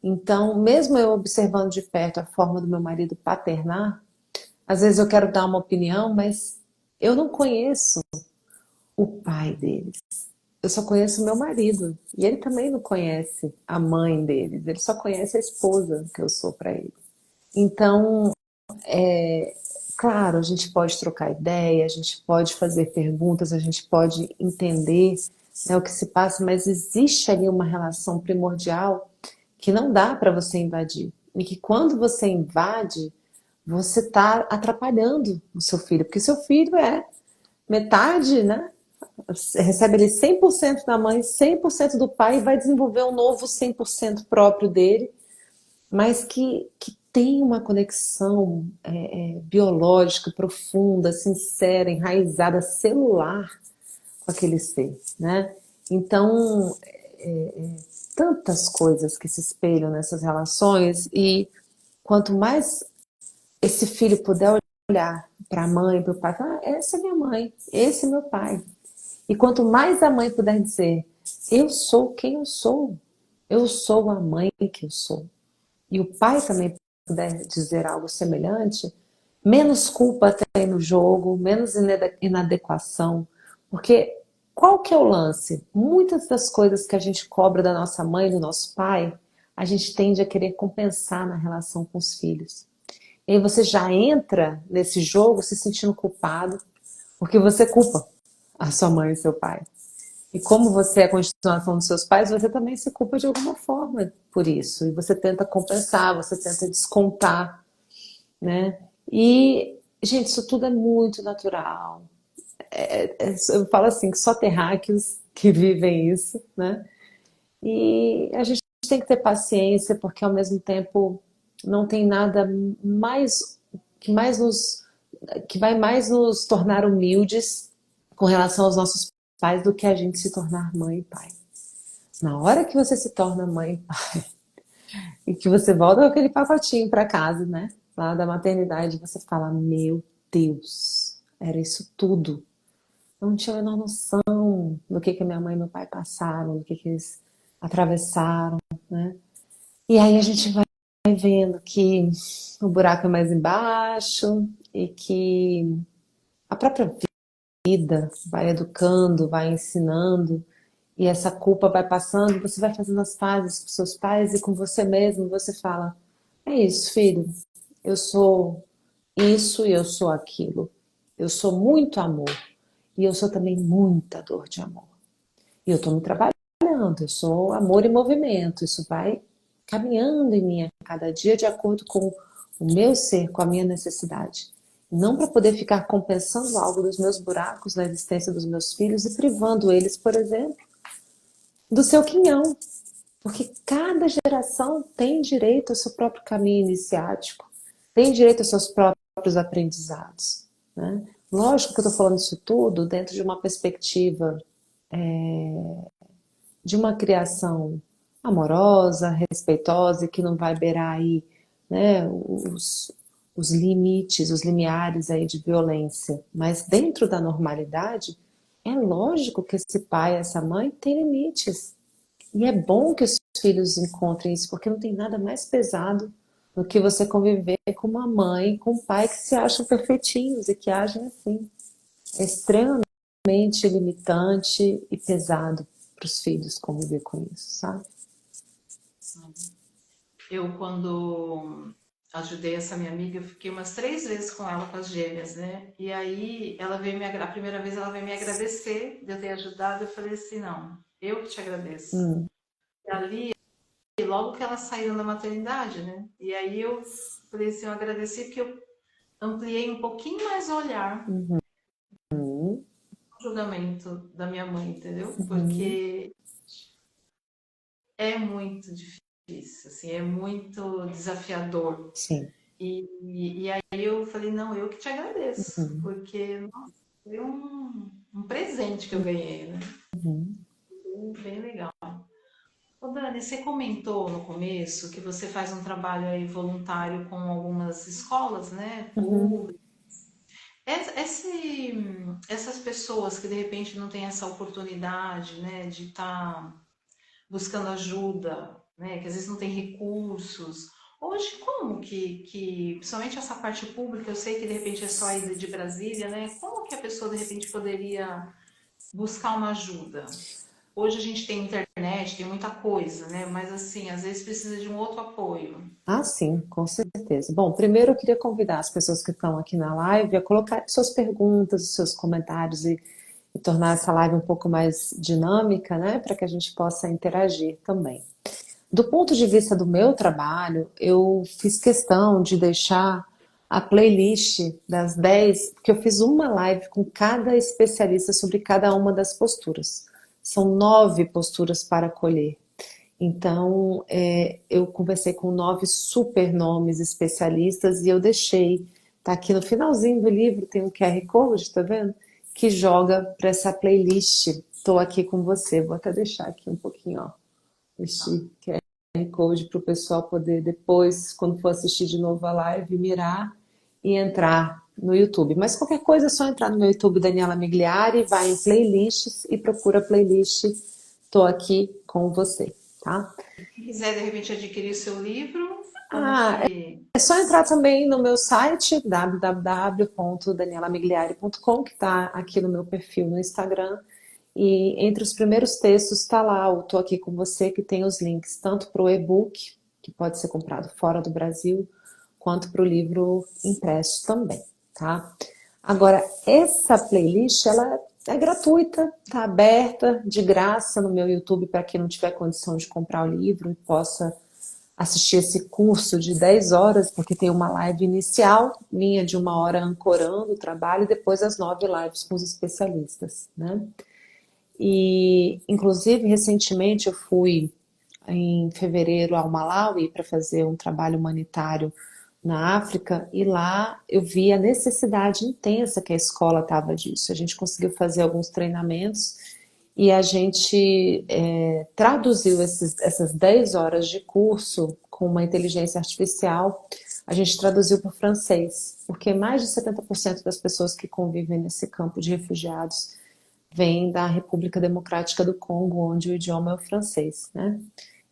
Então, mesmo eu observando de perto a forma do meu marido paternar, às vezes eu quero dar uma opinião, mas eu não conheço o pai deles. Eu só conheço o meu marido. E ele também não conhece a mãe deles. Ele só conhece a esposa que eu sou para ele. Então, Claro, a gente pode trocar ideia, a gente pode fazer perguntas, a gente pode entender, né, o que se passa, mas existe ali uma relação primordial que não dá para você invadir. E que quando você invade, você está atrapalhando o seu filho, porque seu filho é metade, né? Recebe ele 100% da mãe, 100% do pai e vai desenvolver um novo 100% próprio dele, mas que tem uma conexão biológica profunda, sincera, enraizada, celular com aquele ser, né? Então, tantas coisas que se espelham nessas relações e quanto mais esse filho puder olhar para a mãe, para o pai, falar, ah, essa é minha mãe, esse é meu pai. E quanto mais a mãe puder dizer, eu sou quem eu sou a mãe que eu sou. E o pai também puder dizer algo semelhante, menos culpa tem no jogo, menos inadequação. Porque qual que é o lance? Muitas das coisas que a gente cobra da nossa mãe e do nosso pai, a gente tende a querer compensar na relação com os filhos. E aí você já entra nesse jogo se sentindo culpado, porque você culpa a sua mãe e seu pai. E como você é a continuação dos seus pais, você também se culpa de alguma forma por isso. E você tenta compensar, você tenta descontar, né? E, gente, isso tudo é muito natural. Eu falo assim, que só terráqueos que vivem isso, né? E a gente tem que ter paciência, porque ao mesmo tempo não tem nada mais que mais nos que vai mais nos tornar humildes com relação aos nossos pais do que a gente se tornar mãe e pai. Na hora que você se torna mãe e pai e que você volta com aquele pacotinho para casa, né? Lá da maternidade, você fala: Meu Deus, era isso tudo. Eu não tinha a menor noção do que a minha mãe e meu pai passaram, do que eles atravessaram, né? E aí a gente vai vendo que o buraco é mais embaixo e que a própria vida vai educando, vai ensinando, e essa culpa vai passando, você vai fazendo as pazes com seus pais e com você mesmo, você fala: é isso, filho, eu sou isso e eu sou aquilo. Eu sou muito amor e eu sou também muita dor de amor. E eu estou me trabalhando, eu sou amor em movimento, isso vai caminhando em mim a cada dia de acordo com o meu ser, com a minha necessidade. Não para poder ficar compensando algo dos meus buracos na existência dos meus filhos e privando eles, por exemplo, do seu quinhão. Porque cada geração tem direito ao seu próprio caminho iniciático, tem direito aos seus próprios aprendizados, né? Lógico que eu estou falando isso tudo dentro de uma perspectiva de uma criação amorosa, respeitosa, e que não vai beirar aí, né, os limites, os limiares aí de violência. Mas dentro da normalidade, é lógico que esse pai, essa mãe tem limites. E é bom que os filhos encontrem isso, porque não tem nada mais pesado do que você conviver com uma mãe, com um pai que se acham perfeitinhos e que agem assim. É extremamente limitante e pesado para os filhos conviver com isso, sabe? Eu, quando ajudei essa minha amiga, eu fiquei umas 3 vezes com ela, com as gêmeas, né? E aí ela veio a primeira vez ela veio me agradecer de eu ter ajudado. Eu falei assim, não, eu que te agradeço. Hum, E ali, logo que elas saíram da maternidade, né? E aí eu falei assim, eu agradeci porque eu ampliei um pouquinho mais o olhar uhum, no julgamento da minha mãe, entendeu? uhum, Porque é muito difícil, assim, é muito desafiador. sim. E aí eu falei, não, eu que te agradeço, Uhum, porque nossa, foi um presente que eu ganhei, né? uhum, Bem legal. Ô Dani, você comentou no começo que você faz um trabalho aí voluntário com algumas escolas, né? uhum, Essas pessoas que de repente não têm essa oportunidade, né, de estar buscando ajuda, né, que às vezes não tem recursos. Hoje, como principalmente essa parte pública, eu sei que de repente é só a ida de Brasília, né? Como que a pessoa de repente poderia buscar uma ajuda? Hoje a gente tem internet internet, tem muita coisa, né? Mas assim, às vezes precisa de um outro apoio. Ah, sim, com certeza. Bom, primeiro eu queria convidar as pessoas que estão aqui na live a colocar suas perguntas, seus comentários e tornar essa live um pouco mais dinâmica, né, para que a gente possa interagir também. Do ponto de vista do meu trabalho, eu fiz questão de deixar a playlist das 10, porque eu fiz uma live com cada especialista sobre cada uma das posturas. São 9 posturas para acolher. Então, eu conversei com 9 super nomes especialistas e eu deixei, tá aqui no finalzinho do livro, tem um QR Code, tá vendo? Que joga para essa playlist. Estou aqui com você, vou até deixar aqui um pouquinho, ó, este QR Code para o pessoal poder depois, quando for assistir de novo a live, mirar e entrar no YouTube. Mas qualquer coisa é só entrar no meu YouTube, Daniela Migliari, vai em playlists e procura a playlist Tô Aqui com Você, tá? Se quiser, de repente, adquirir o seu livro, como Ah, que... é só entrar também no meu site, www.danielamigliari.com, que está aqui no meu perfil no Instagram. E entre os primeiros textos está lá o Tô Aqui com Você, que tem os links tanto para o e-book, que pode ser comprado fora do Brasil, quanto para o livro impresso também, tá? Agora, essa playlist, ela é gratuita, tá aberta, de graça no meu YouTube, para quem não tiver condição de comprar o livro e possa assistir esse curso de 10 horas, porque tem uma live inicial minha de 1 hora ancorando o trabalho e depois as 9 lives com os especialistas, né? E, inclusive, recentemente eu fui em fevereiro ao Malawi para fazer um trabalho humanitário na África e lá eu vi a necessidade intensa que a escola estava disso. A gente conseguiu fazer alguns treinamentos e a gente traduziu essas 10 horas de curso com uma inteligência artificial, a gente traduziu para o francês, porque mais de 70% das pessoas que convivem nesse campo de refugiados vêm da República Democrática do Congo, onde o idioma é o francês, né?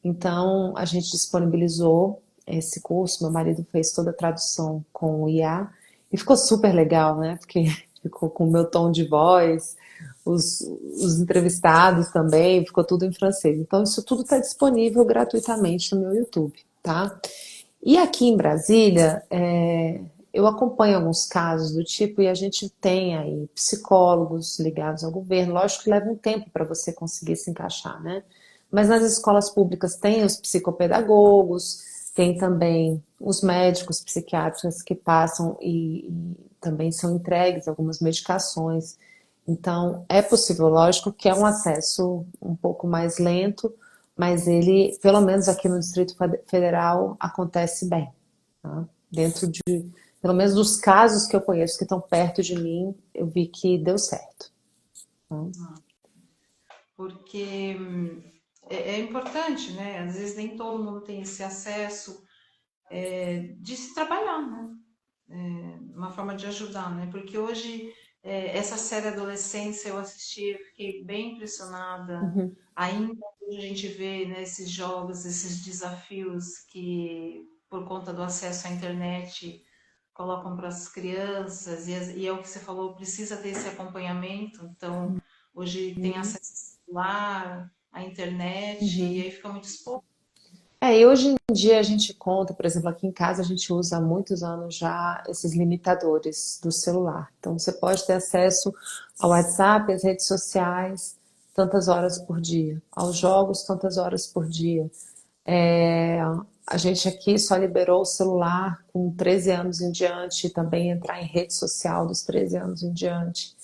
Então, a gente disponibilizou esse curso, meu marido fez toda a tradução com o IA, e ficou super legal, né? Porque ficou com o meu tom de voz, os entrevistados também, ficou tudo em francês. Então, isso tudo está disponível gratuitamente no meu YouTube, tá? E aqui em Brasília, eu acompanho alguns casos do tipo, e a gente tem aí psicólogos ligados ao governo. Lógico que leva um tempo para você conseguir se encaixar, né? Mas nas escolas públicas tem os psicopedagogos, tem também os médicos psiquiatras que passam e também são entregues algumas medicações. Então, é possível, lógico que é um acesso um pouco mais lento, mas ele, pelo menos aqui no Distrito Federal, acontece bem, tá? Dentro de, pelo menos dos casos que eu conheço que estão perto de mim, eu vi que deu certo, tá? Porque é importante, né? Às vezes nem todo mundo tem esse acesso de se trabalhar, né? Uma forma de ajudar, né? Porque hoje, essa série Adolescência eu assisti, eu fiquei bem impressionada. Uhum, Ainda hoje a gente vê, né, esses jogos, esses desafios que, por conta do acesso à internet, colocam para as crianças, e é o que você falou, precisa ter esse acompanhamento. Então, hoje tem uhum, acesso ao celular, à internet, e uhum. aí fica muito exposto. E hoje em dia a gente conta, por exemplo, aqui em casa a gente usa há muitos anos já esses limitadores do celular. Então você pode ter acesso ao WhatsApp, às redes sociais, tantas horas por dia, aos jogos, tantas horas por dia. É, a gente aqui só liberou o celular com 13 anos em diante, e também entrar em rede social dos 13 anos em diante.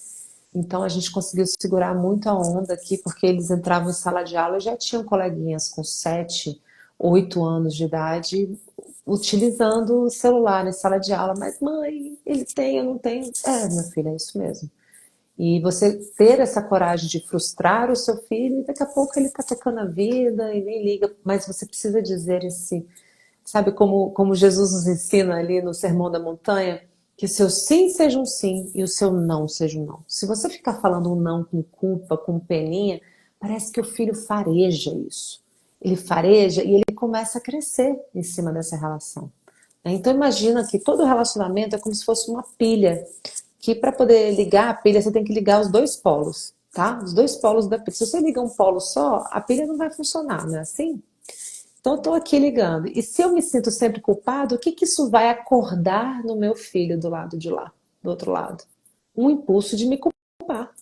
Então a gente conseguiu segurar muito a onda aqui, porque eles entravam em sala de aula e já tinham coleguinhas com 7, 8 anos de idade utilizando o celular em sala de aula. Mas mãe, ele tem, eu não tenho. Minha filha, é isso mesmo. E você ter essa coragem de frustrar o seu filho, e daqui a pouco ele está tocando a vida e nem liga, mas você precisa dizer esse, sabe como Jesus nos ensina ali no Sermão da Montanha, que o seu sim seja um sim e o seu não seja um não. Se você ficar falando um não com culpa, com peninha, parece que o filho fareja isso. Ele fareja e ele começa a crescer em cima dessa relação. Então imagina que todo relacionamento é como se fosse uma pilha, que para poder ligar a pilha você tem que ligar os dois polos. tá? Os dois polos da pilha. Se você liga um polo só, a pilha não vai funcionar, não é assim? Então, eu tô aqui ligando. E se eu me sinto sempre culpado, o que que isso vai acordar no meu filho do lado de lá, do outro lado? Um impulso de me culpar.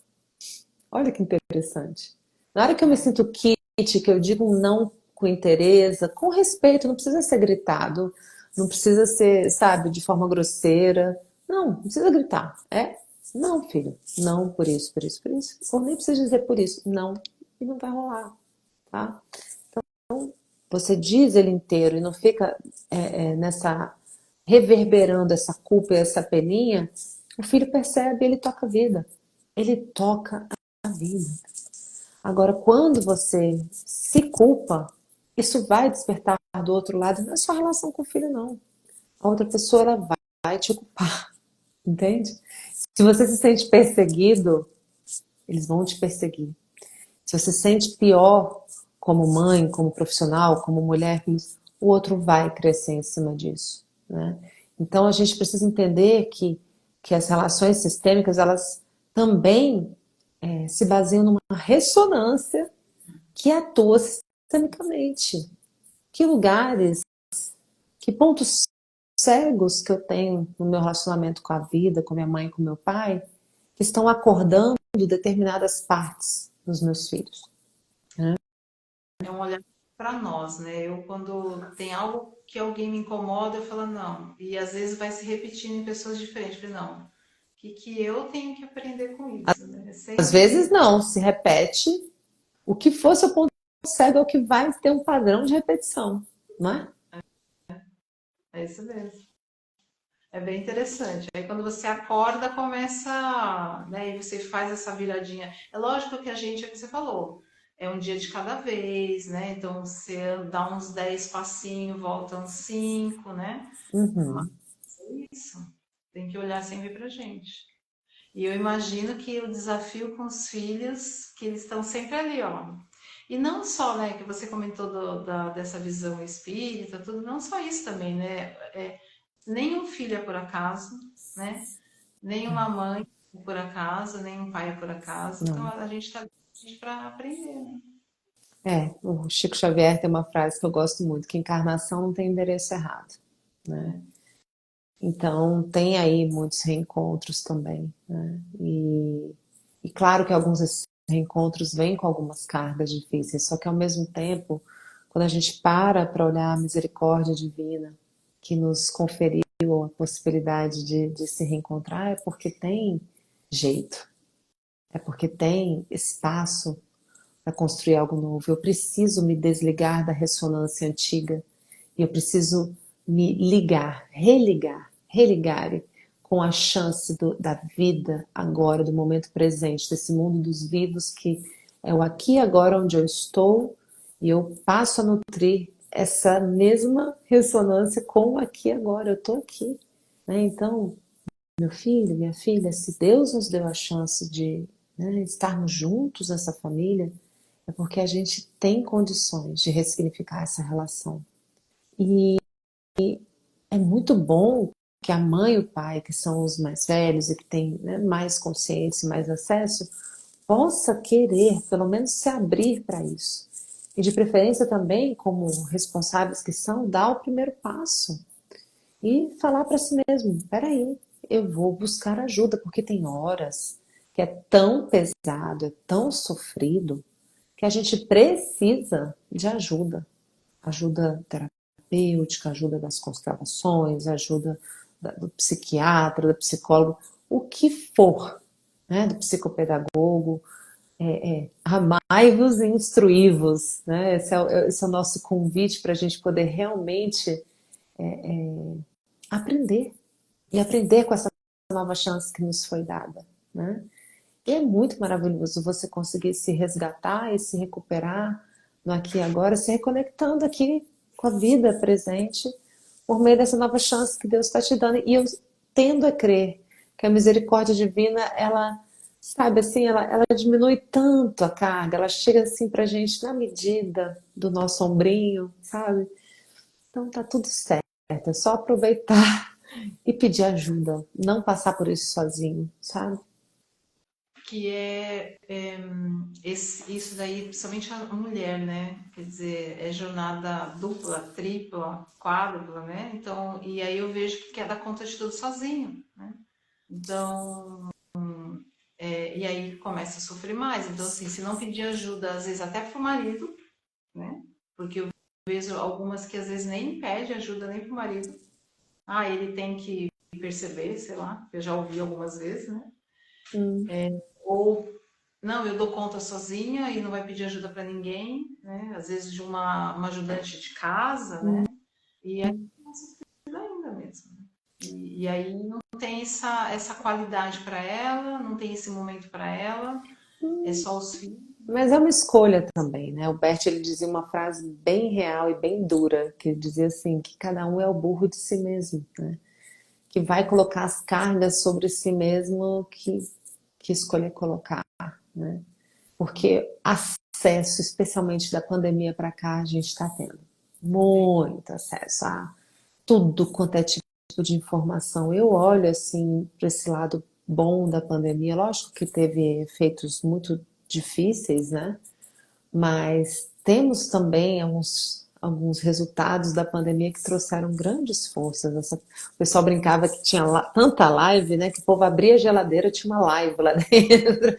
Olha que interessante. Na hora que eu me É. sinto kit, que eu digo um não com interesse, com respeito, não precisa ser gritado, não precisa ser, sabe, de forma grosseira. Não precisa gritar. É, não, filho, não por isso, por isso, por isso. Ou nem precisa dizer por isso, não, e não vai rolar, tá? Você diz ele inteiro e não fica nessa reverberando essa culpa e essa peninha, o filho percebe, ele toca a vida. Ele toca a vida. Agora, quando você se culpa, isso vai despertar do outro lado, não é só a relação com o filho, não. A outra pessoa ela vai te culpar, entende? Se você se sente perseguido, eles vão te perseguir. Se você se sente pior como mãe, como profissional, como mulher, o outro vai crescer em cima disso, né? Então a gente precisa entender que as relações sistêmicas, elas também se baseiam numa ressonância que atua sistemicamente. Que lugares, que pontos cegos que eu tenho no meu relacionamento com a vida, com minha mãe, com meu pai, que estão acordando determinadas partes dos meus filhos. É um olhar para nós, né? Eu, quando tem algo que alguém me incomoda, eu falo não. E às vezes vai se repetindo em pessoas diferentes. Eu falo, não, o que, que eu tenho que aprender com isso, né? É Às vezes sempre. não, se repete. O que for seu ponto cego é o que vai ter um padrão de repetição, não é? É isso mesmo. É bem interessante. Aí quando você acorda, começa, né? E você faz essa viradinha. É lógico que a gente, é o que você falou, é um dia de cada vez, né? Então você dá uns 10 passinhos, volta uns 5, né? Mas Uhum. é isso. Tem que olhar sempre pra gente. E eu imagino que o desafio com os filhos, que eles estão sempre ali, ó. E não só, né, que você comentou dessa visão espírita, tudo, não só isso também, né? Nenhum filho é por acaso, né? Nenhuma mãe é por acaso, nenhum pai é por acaso. Então Não. a gente está para aprender, né? O Chico Xavier tem uma frase que eu gosto muito, que encarnação não tem endereço errado, né? Então tem aí muitos reencontros também, né? E claro que alguns desses reencontros vêm com algumas cargas difíceis, só que ao mesmo tempo, quando a gente para olhar a misericórdia divina que nos conferiu a possibilidade de se reencontrar, é porque tem jeito, é porque tem espaço para construir algo novo. Eu preciso me desligar da ressonância antiga e eu preciso me ligar, religar com a chance da vida agora, do momento presente, desse mundo dos vivos que é o aqui e agora onde eu estou e eu passo a nutrir essa mesma ressonância com o aqui e agora. Eu estou aqui, né? Então, meu filho, minha filha, se Deus nos deu a chance de, né, estarmos juntos nessa família, é porque a gente tem condições de ressignificar essa relação. E é muito bom que a mãe e o pai, que são os mais velhos e que têm, né, mais consciência, mais acesso, possa querer, pelo menos, se abrir para isso. E de preferência também, como responsáveis que são, dar o primeiro passo e falar para si mesmo: peraí, eu vou buscar ajuda, porque tem horas que é tão pesado, é tão sofrido, que a gente precisa de ajuda. Ajuda terapêutica, ajuda das constelações, ajuda do psiquiatra, do psicólogo, o que for, né? Do psicopedagogo. Amai-vos e instruí-vos, né? Esse é o nosso convite para a gente poder realmente aprender e aprender com essa nova chance que nos foi dada, né? E é muito maravilhoso você conseguir se resgatar e se recuperar no aqui e agora, se reconectando aqui com a vida presente por meio dessa nova chance que Deus está te dando. E eu tendo a crer que a misericórdia divina, ela, sabe assim, ela diminui tanto a carga, ela chega assim pra gente na medida do nosso ombrinho, sabe? Então tá tudo certo, é só aproveitar e pedir ajuda, não passar por isso sozinho, sabe? que isso daí, principalmente a mulher, né? Quer dizer, é jornada dupla, tripla, quádrupla, né? Então, e aí eu vejo que quer dar conta de tudo sozinho, né? Então, e aí começa a sofrer mais. Então, assim, se não pedir ajuda, às vezes até pro marido, né? Porque eu vejo algumas que às vezes nem pede ajuda nem pro marido. Ah, ele tem que perceber, sei lá, eu já ouvi algumas vezes, né? Hum. Ou não, eu dou conta sozinha e não vai pedir ajuda para ninguém, né? Às vezes de uma ajudante de casa, né? E aí começa ainda mesmo. E aí não tem essa qualidade para ela, não tem esse momento para ela, é só os filhos. Mas é uma escolha também, né? O Bert, ele dizia uma frase bem real e bem dura, que ele dizia assim, que cada um é o burro de si mesmo, né? Que vai colocar as cargas sobre si mesmo que escolher colocar, né? Porque acesso, especialmente da pandemia para cá, a gente está tendo muito acesso a tudo quanto é tipo de informação. Eu olho assim para esse lado bom da pandemia, lógico que teve efeitos muito difíceis, né? Mas temos também alguns resultados da pandemia que trouxeram grandes forças. O pessoal brincava que tinha tanta live, né? Que o povo abria a geladeira, tinha uma live lá dentro.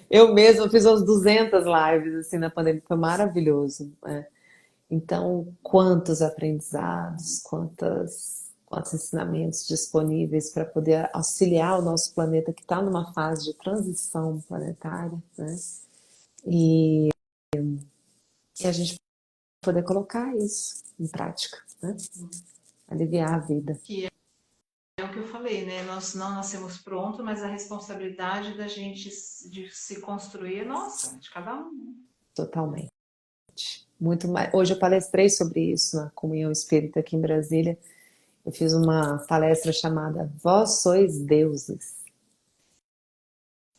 Eu mesma fiz umas 200 lives assim na pandemia, foi maravilhoso, né? Então, quantos aprendizados, quantos ensinamentos disponíveis para poder auxiliar o nosso planeta que está numa fase de transição planetária, né? E a gente poder colocar isso em prática, né? Aliviar a vida. Que é o que eu falei, né? Nós não nascemos prontos, mas a responsabilidade da gente de se construir é nossa, de cada um. Totalmente. Muito mais. Hoje eu palestrei sobre isso na Comunhão Espírita aqui em Brasília. Eu fiz uma palestra chamada Vós sois deuses.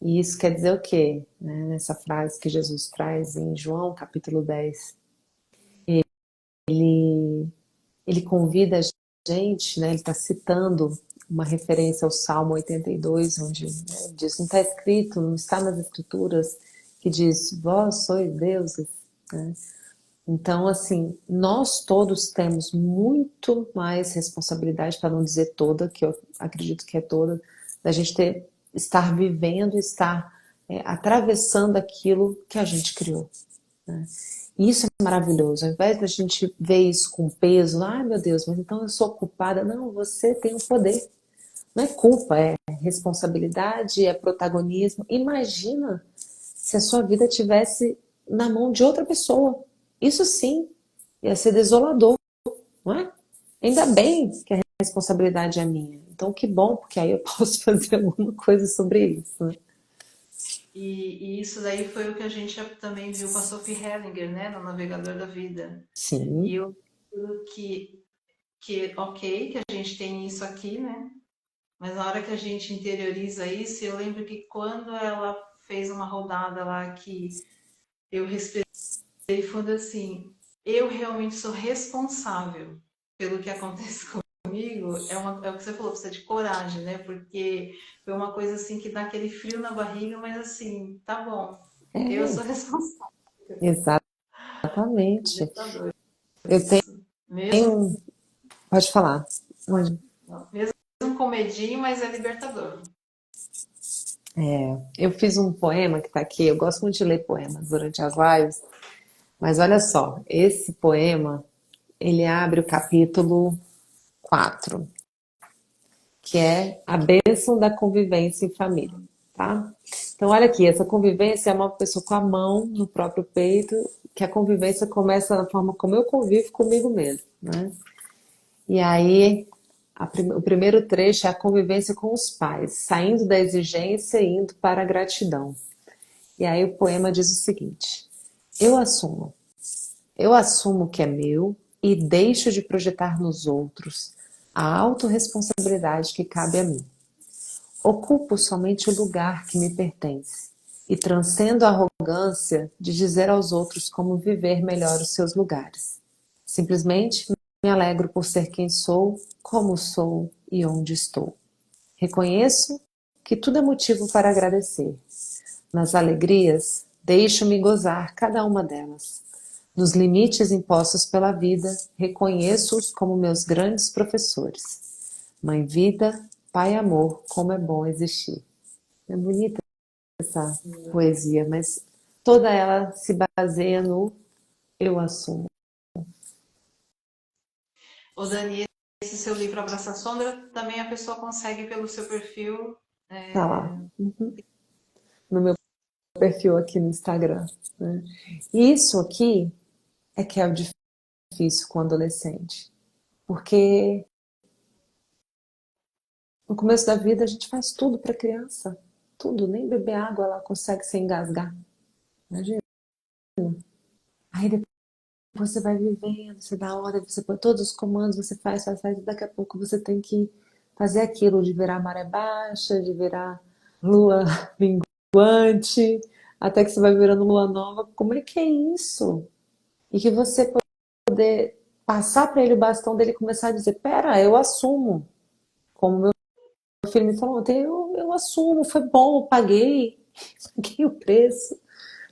E isso quer dizer o quê? Né? Nessa frase que Jesus traz em João capítulo 10. Ele convida a gente, né? Ele está citando uma referência ao Salmo 82, onde, né, diz, não está escrito, não está nas escrituras, que diz, vós sois deuses, né? Então, assim, nós todos temos muito mais responsabilidade, para não dizer toda, que eu acredito que é toda, da gente estar vivendo, estar atravessando aquilo que a gente criou, né? E isso é maravilhoso. Ao invés da gente ver isso com peso, ai meu Deus, mas então eu sou culpada. Não, você tem o poder. Não é culpa, é responsabilidade, é protagonismo. Imagina se a sua vida tivesse na mão de outra pessoa. Isso sim ia ser desolador, não é? Ainda bem que a responsabilidade é minha. Então que bom, porque aí eu posso fazer alguma coisa sobre isso, né? E isso daí foi o que a gente também viu com a Sophie Hellinger, né, no Navegador da Vida. E Sim, eu que ok, que a gente tem isso aqui, né? Mas na hora que a gente interioriza isso, eu lembro que quando ela fez uma rodada lá que eu respirei fundo assim, eu realmente sou responsável pelo que acontece comigo, é o que você falou, precisa de coragem, né? Porque foi uma coisa assim que dá aquele frio na barriga, mas assim, tá bom, eu sou responsável. exatamente. Libertador Eu isso. Mesmo, tenho. Pode falar. mesmo com medinho, mas é libertador. Eu fiz um poema que está aqui. Eu gosto muito de ler poemas durante as lives, mas olha só, esse poema ele abre o capítulo 4, que é a bênção da convivência em família, tá? Então, olha aqui, essa convivência é uma pessoa com a mão no próprio peito, que a convivência começa na forma como eu convivo comigo mesmo, né? E aí, o primeiro trecho é a convivência com os pais, saindo da exigência e indo para a gratidão. E aí o poema diz o seguinte: eu assumo, eu assumo o que é meu e deixo de projetar nos outros a autorresponsabilidade que cabe a mim. Ocupo somente o lugar que me pertence e transcendo a arrogância de dizer aos outros como viver melhor os seus lugares. Simplesmente me alegro por ser quem sou, como sou e onde estou. Reconheço que tudo é motivo para agradecer nas alegrias, deixo-me gozar cada uma delas. Nos limites impostos pela vida, reconheço-os como meus grandes professores. Mãe vida, pai amor, como é bom existir. É bonita essa poesia, mas toda ela se baseia no eu assumo. Ô Dani, esse seu livro Abraça a Sombra, também a pessoa consegue pelo seu perfil. Tá lá, no meu perfil aqui no Instagram, né? E isso aqui é que é o difícil com o adolescente, porque no começo da vida a gente faz tudo para criança, tudo, nem beber água ela consegue se engasgar, imagina. Aí depois você vai vivendo, você dá ordem, você põe todos os comandos, você faz, daqui a pouco você tem que fazer aquilo de virar maré baixa, de virar lua minguante, até que você vai virando lua nova. Como é que é isso? E que você poder passar para ele o bastão dele começar a dizer, pera, eu assumo. Como meu filho me falou ontem, eu assumo, foi bom, eu paguei o preço.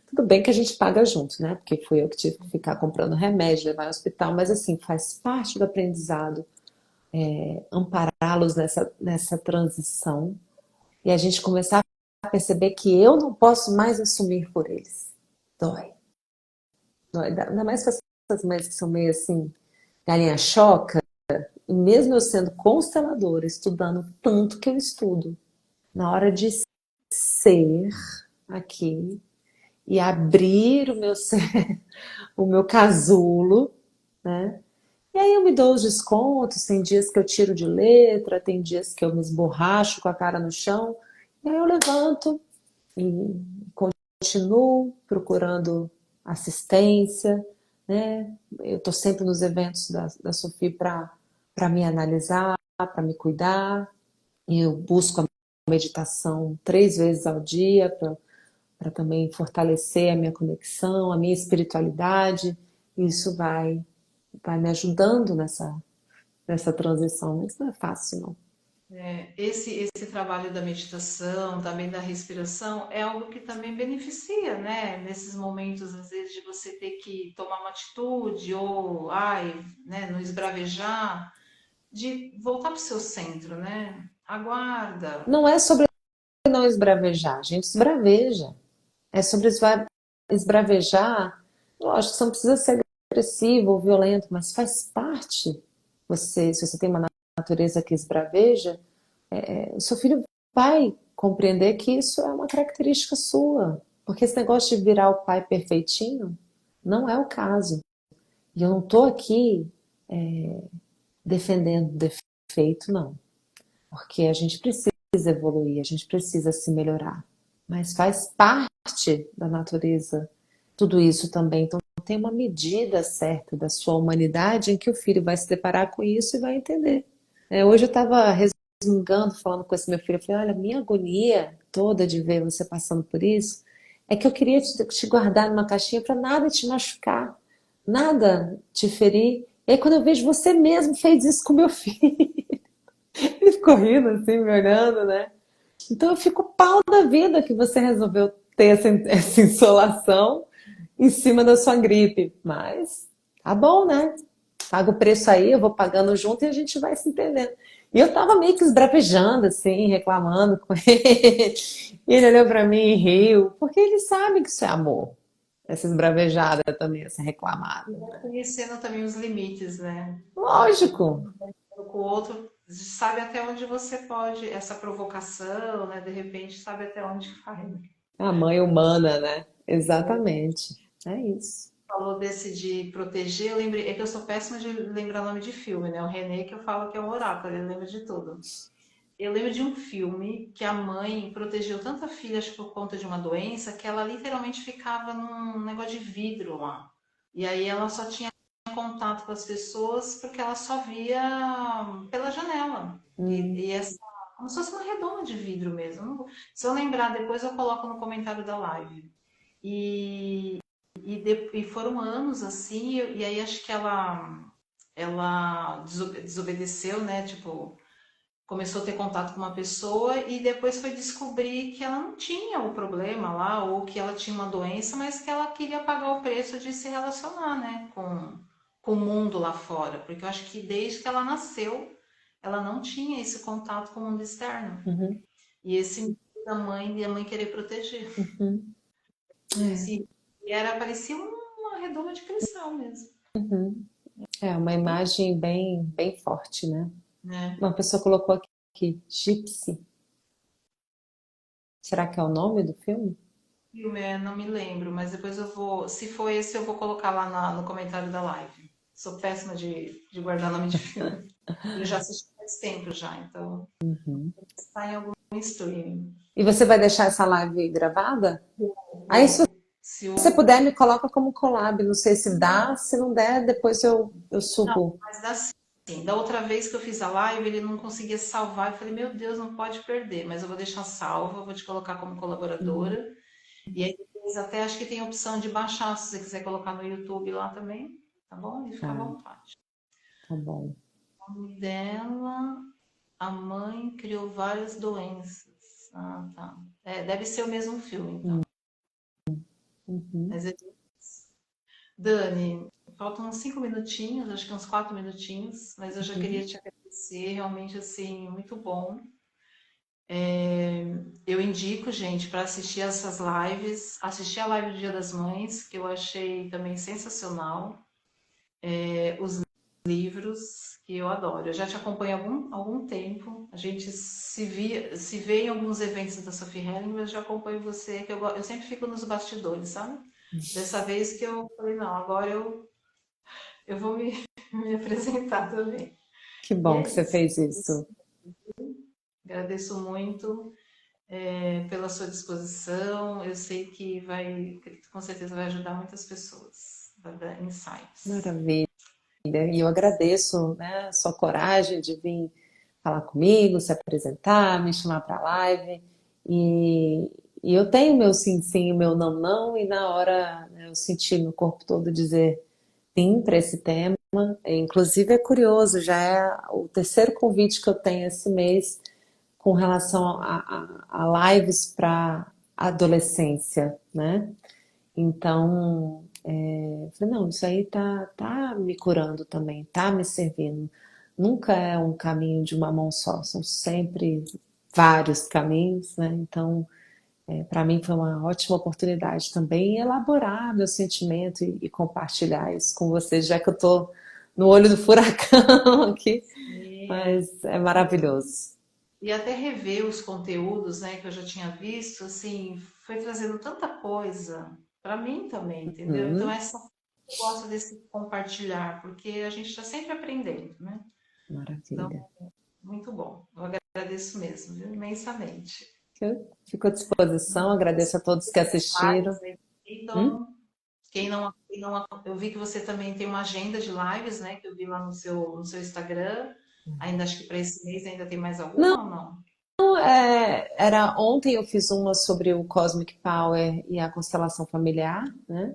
Tudo bem que a gente paga junto, né? Porque fui eu que tive que ficar comprando remédio, levar ao hospital, mas assim, faz parte do aprendizado ampará-los nessa transição e a gente começar a perceber que eu não posso mais assumir por eles. Dói. Dói. Ainda mais para essas mães que são meio assim, galinha choca, e mesmo eu sendo consteladora, estudando tanto que eu estudo, na hora de ser aqui e abrir o meu ser, o meu casulo, né? E aí eu me dou os descontos, tem dias que eu tiro de letra, tem dias que eu me esborracho com a cara no chão, e aí eu levanto e continuo procurando assistência, né? Eu estou sempre nos eventos da Sophie para me analisar, para me cuidar, e eu busco a meditação 3 vezes ao dia para também fortalecer a minha conexão, a minha espiritualidade. Isso vai me ajudando nessa transição, mas não é fácil, não. Esse trabalho da meditação, também da respiração, é algo que também beneficia, né? Nesses momentos, às vezes, de você ter que tomar uma atitude ou, ai, né, não esbravejar, de voltar para o seu centro, né? Aguarda. Não é sobre não esbravejar, a gente esbraveja. É sobre esbravejar. Lógico, você não precisa ser agressivo ou violento, mas faz parte. Se você tem uma natureza que esbraveja, o seu filho vai compreender que isso é uma característica sua. Porque esse negócio de virar o pai perfeitinho não é o caso. E eu não estou aqui defendendo defeito, não. Porque a gente precisa evoluir, a gente precisa se melhorar. Mas faz parte da natureza tudo isso também. Então tem uma medida certa da sua humanidade em que o filho vai se deparar com isso e vai entender. Hoje eu estava resmungando, falando com esse meu filho, eu falei, olha, minha agonia toda de ver você passando por isso é que eu queria te guardar numa caixinha para nada te machucar, nada te ferir. E aí quando eu vejo você mesmo fez isso com meu filho, ele ficou rindo assim, me olhando, né? Então eu fico pau da vida que você resolveu ter essa insolação em cima da sua gripe. Mas tá bom, né? Paga o preço aí, eu vou pagando junto e a gente vai se entendendo. E eu tava meio que esbravejando, assim, reclamando com ele. E ele olhou pra mim e riu, porque ele sabe que isso é amor. Essa esbravejada também, essa reclamada. Conhecendo também os limites, né? Lógico. Com o outro, sabe até onde você pode, essa provocação, né? De repente, sabe até onde vai. A mãe humana, né? Exatamente. É isso. Falou desse de proteger, eu lembrei, é que eu sou péssima de lembrar nome de filme, né? O René que eu falo que é um oráculo, ele lembra de tudo. Eu lembro de um filme que a mãe protegeu tanto a filha, acho que por conta de uma doença, que ela literalmente ficava num negócio de vidro lá. E aí ela só tinha contato com as pessoas porque ela só via pela janela. E essa, como se fosse uma redoma de vidro mesmo. Se eu lembrar depois, eu coloco no comentário da live. E, e foram anos assim, e aí acho que ela desobedeceu, né? Tipo, começou a ter contato com uma pessoa e depois foi descobrir que ela não tinha o problema lá, ou que ela tinha uma doença, mas que ela queria pagar o preço de se relacionar, né, com o mundo lá fora. Porque eu acho que desde que ela nasceu, ela não tinha esse contato com o mundo externo. Uhum, E esse medo da mãe, e a mãe querer proteger. uhum, Esse, e era, parecia uma redoma de cristal mesmo, uhum. É uma imagem bem forte, né? né? Uma pessoa colocou aqui, Gypsy. Será que é o nome do filme? Filme, não me lembro, mas depois eu vou. Se for esse, eu vou colocar lá no comentário da live. Sou péssima de guardar nome de filme. Eu já assisti faz tempo já, então Uhum. está em algum streaming. E você vai deixar essa live gravada? Aí, se Se você o. puder, me coloca como collab. Não sei se dá, se não der, depois eu Não, subo. mas dá sim. Da outra vez que eu fiz a live, ele não conseguia salvar. Eu falei, meu Deus, não pode perder. Mas eu vou deixar salva, vou te colocar como Uhum. colaboradora. E aí depois até acho que tem a opção de baixar, se você quiser colocar no YouTube lá também, tá bom? E fica à Tá, vontade. tá bom. O nome dela, a mãe criou várias doenças. Ah, tá. É, deve ser o mesmo filme, então. Uhum. Mas Dani, faltam uns 5 minutinhos, acho que uns 4 minutinhos, mas eu já Uhum. queria te agradecer, realmente assim, muito bom. Eu indico, gente, para assistir essas lives, assistir a live do Dia das Mães, que eu achei também sensacional. Os livros que eu adoro. Eu já te acompanho há algum tempo. A gente se vê em alguns eventos da Sophie Helling, mas eu já acompanho você, que eu sempre fico nos bastidores, sabe? Dessa vez que eu falei, não, agora eu vou me apresentar também. Que E bom é que você isso. fez isso. Agradeço muito pela sua disposição. Eu sei que com certeza vai ajudar muitas pessoas, vai dar insights. Maravilha. E eu agradeço, né, a sua coragem de vir falar comigo, se apresentar, me chamar para a live. E, e eu tenho meu sim, sim, o meu não, não, e na hora, né, eu senti no corpo todo dizer sim para esse tema. E, inclusive é curioso, já é o terceiro convite que eu tenho esse mês com relação a lives para adolescência, né? Então, eu falei, não, isso aí tá me curando também, tá me servindo. Nunca é um caminho de uma mão só, são sempre vários caminhos, né? Então, para mim foi uma ótima oportunidade também elaborar meu sentimento e compartilhar isso com vocês, já que eu tô no olho do furacão aqui, E, mas é maravilhoso. e até rever os conteúdos, né, que eu já tinha visto, assim, foi trazendo tanta coisa para mim também, entendeu? Então, Hum, essa eu gosto desse compartilhar, porque a gente está sempre aprendendo, né? Então, maravilha. muito bom. Eu agradeço mesmo, viu? Imensamente. Eu fico à disposição, agradeço a todos que assistiram. Lives, né? Hum? Então, eu vi que você também tem uma agenda de lives, né? Que eu vi lá no seu Instagram. Ainda acho que para esse mês ainda tem mais Não, alguma ou não? era ontem eu fiz uma sobre o Cosmic Power e a constelação familiar, né?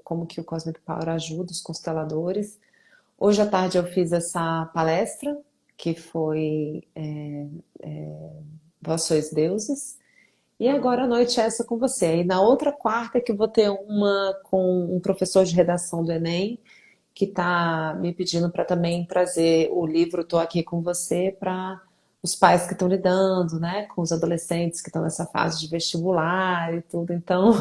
Como que o Cosmic Power ajuda os consteladores. Hoje à tarde eu fiz essa palestra, que foi Vós Sois Deuses. E agora à noite é essa com você. E na outra quarta que eu vou ter uma com um professor de redação do Enem, que está me pedindo para também trazer o livro Tô Aqui com Você para os pais que estão lidando, né, com os adolescentes que estão nessa fase de vestibular e tudo. Então,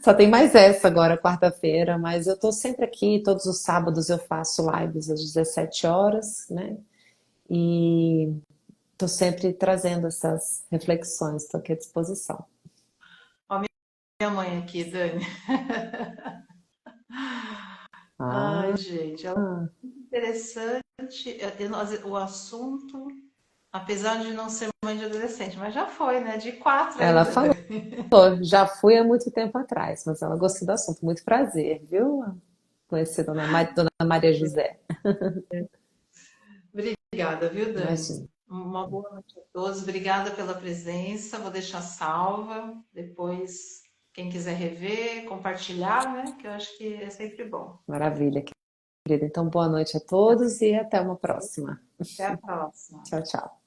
só tem mais essa agora, quarta-feira, mas eu estou sempre aqui, todos os sábados eu faço lives às 17 horas, né? E estou sempre trazendo essas reflexões, estou aqui à disposição. Ó, minha mãe aqui, Dani. Ai, Ah, gente, ela é muito interessante. O assunto, apesar de não ser mãe de adolescente, mas já foi, né? De quatro ela ainda, falou, Dani. já fui há muito tempo atrás, mas ela gostou do assunto. Muito prazer, viu? Conhecer Dona Maria José. Obrigada, viu, Dani? Imagina. Uma boa noite a todos. Obrigada pela presença. Vou deixar salva. Depois, quem quiser rever, compartilhar, né? Que eu acho que é sempre bom. Maravilha, querida. Então, boa noite a todos e até uma próxima. Até a próxima. Tchau, tchau.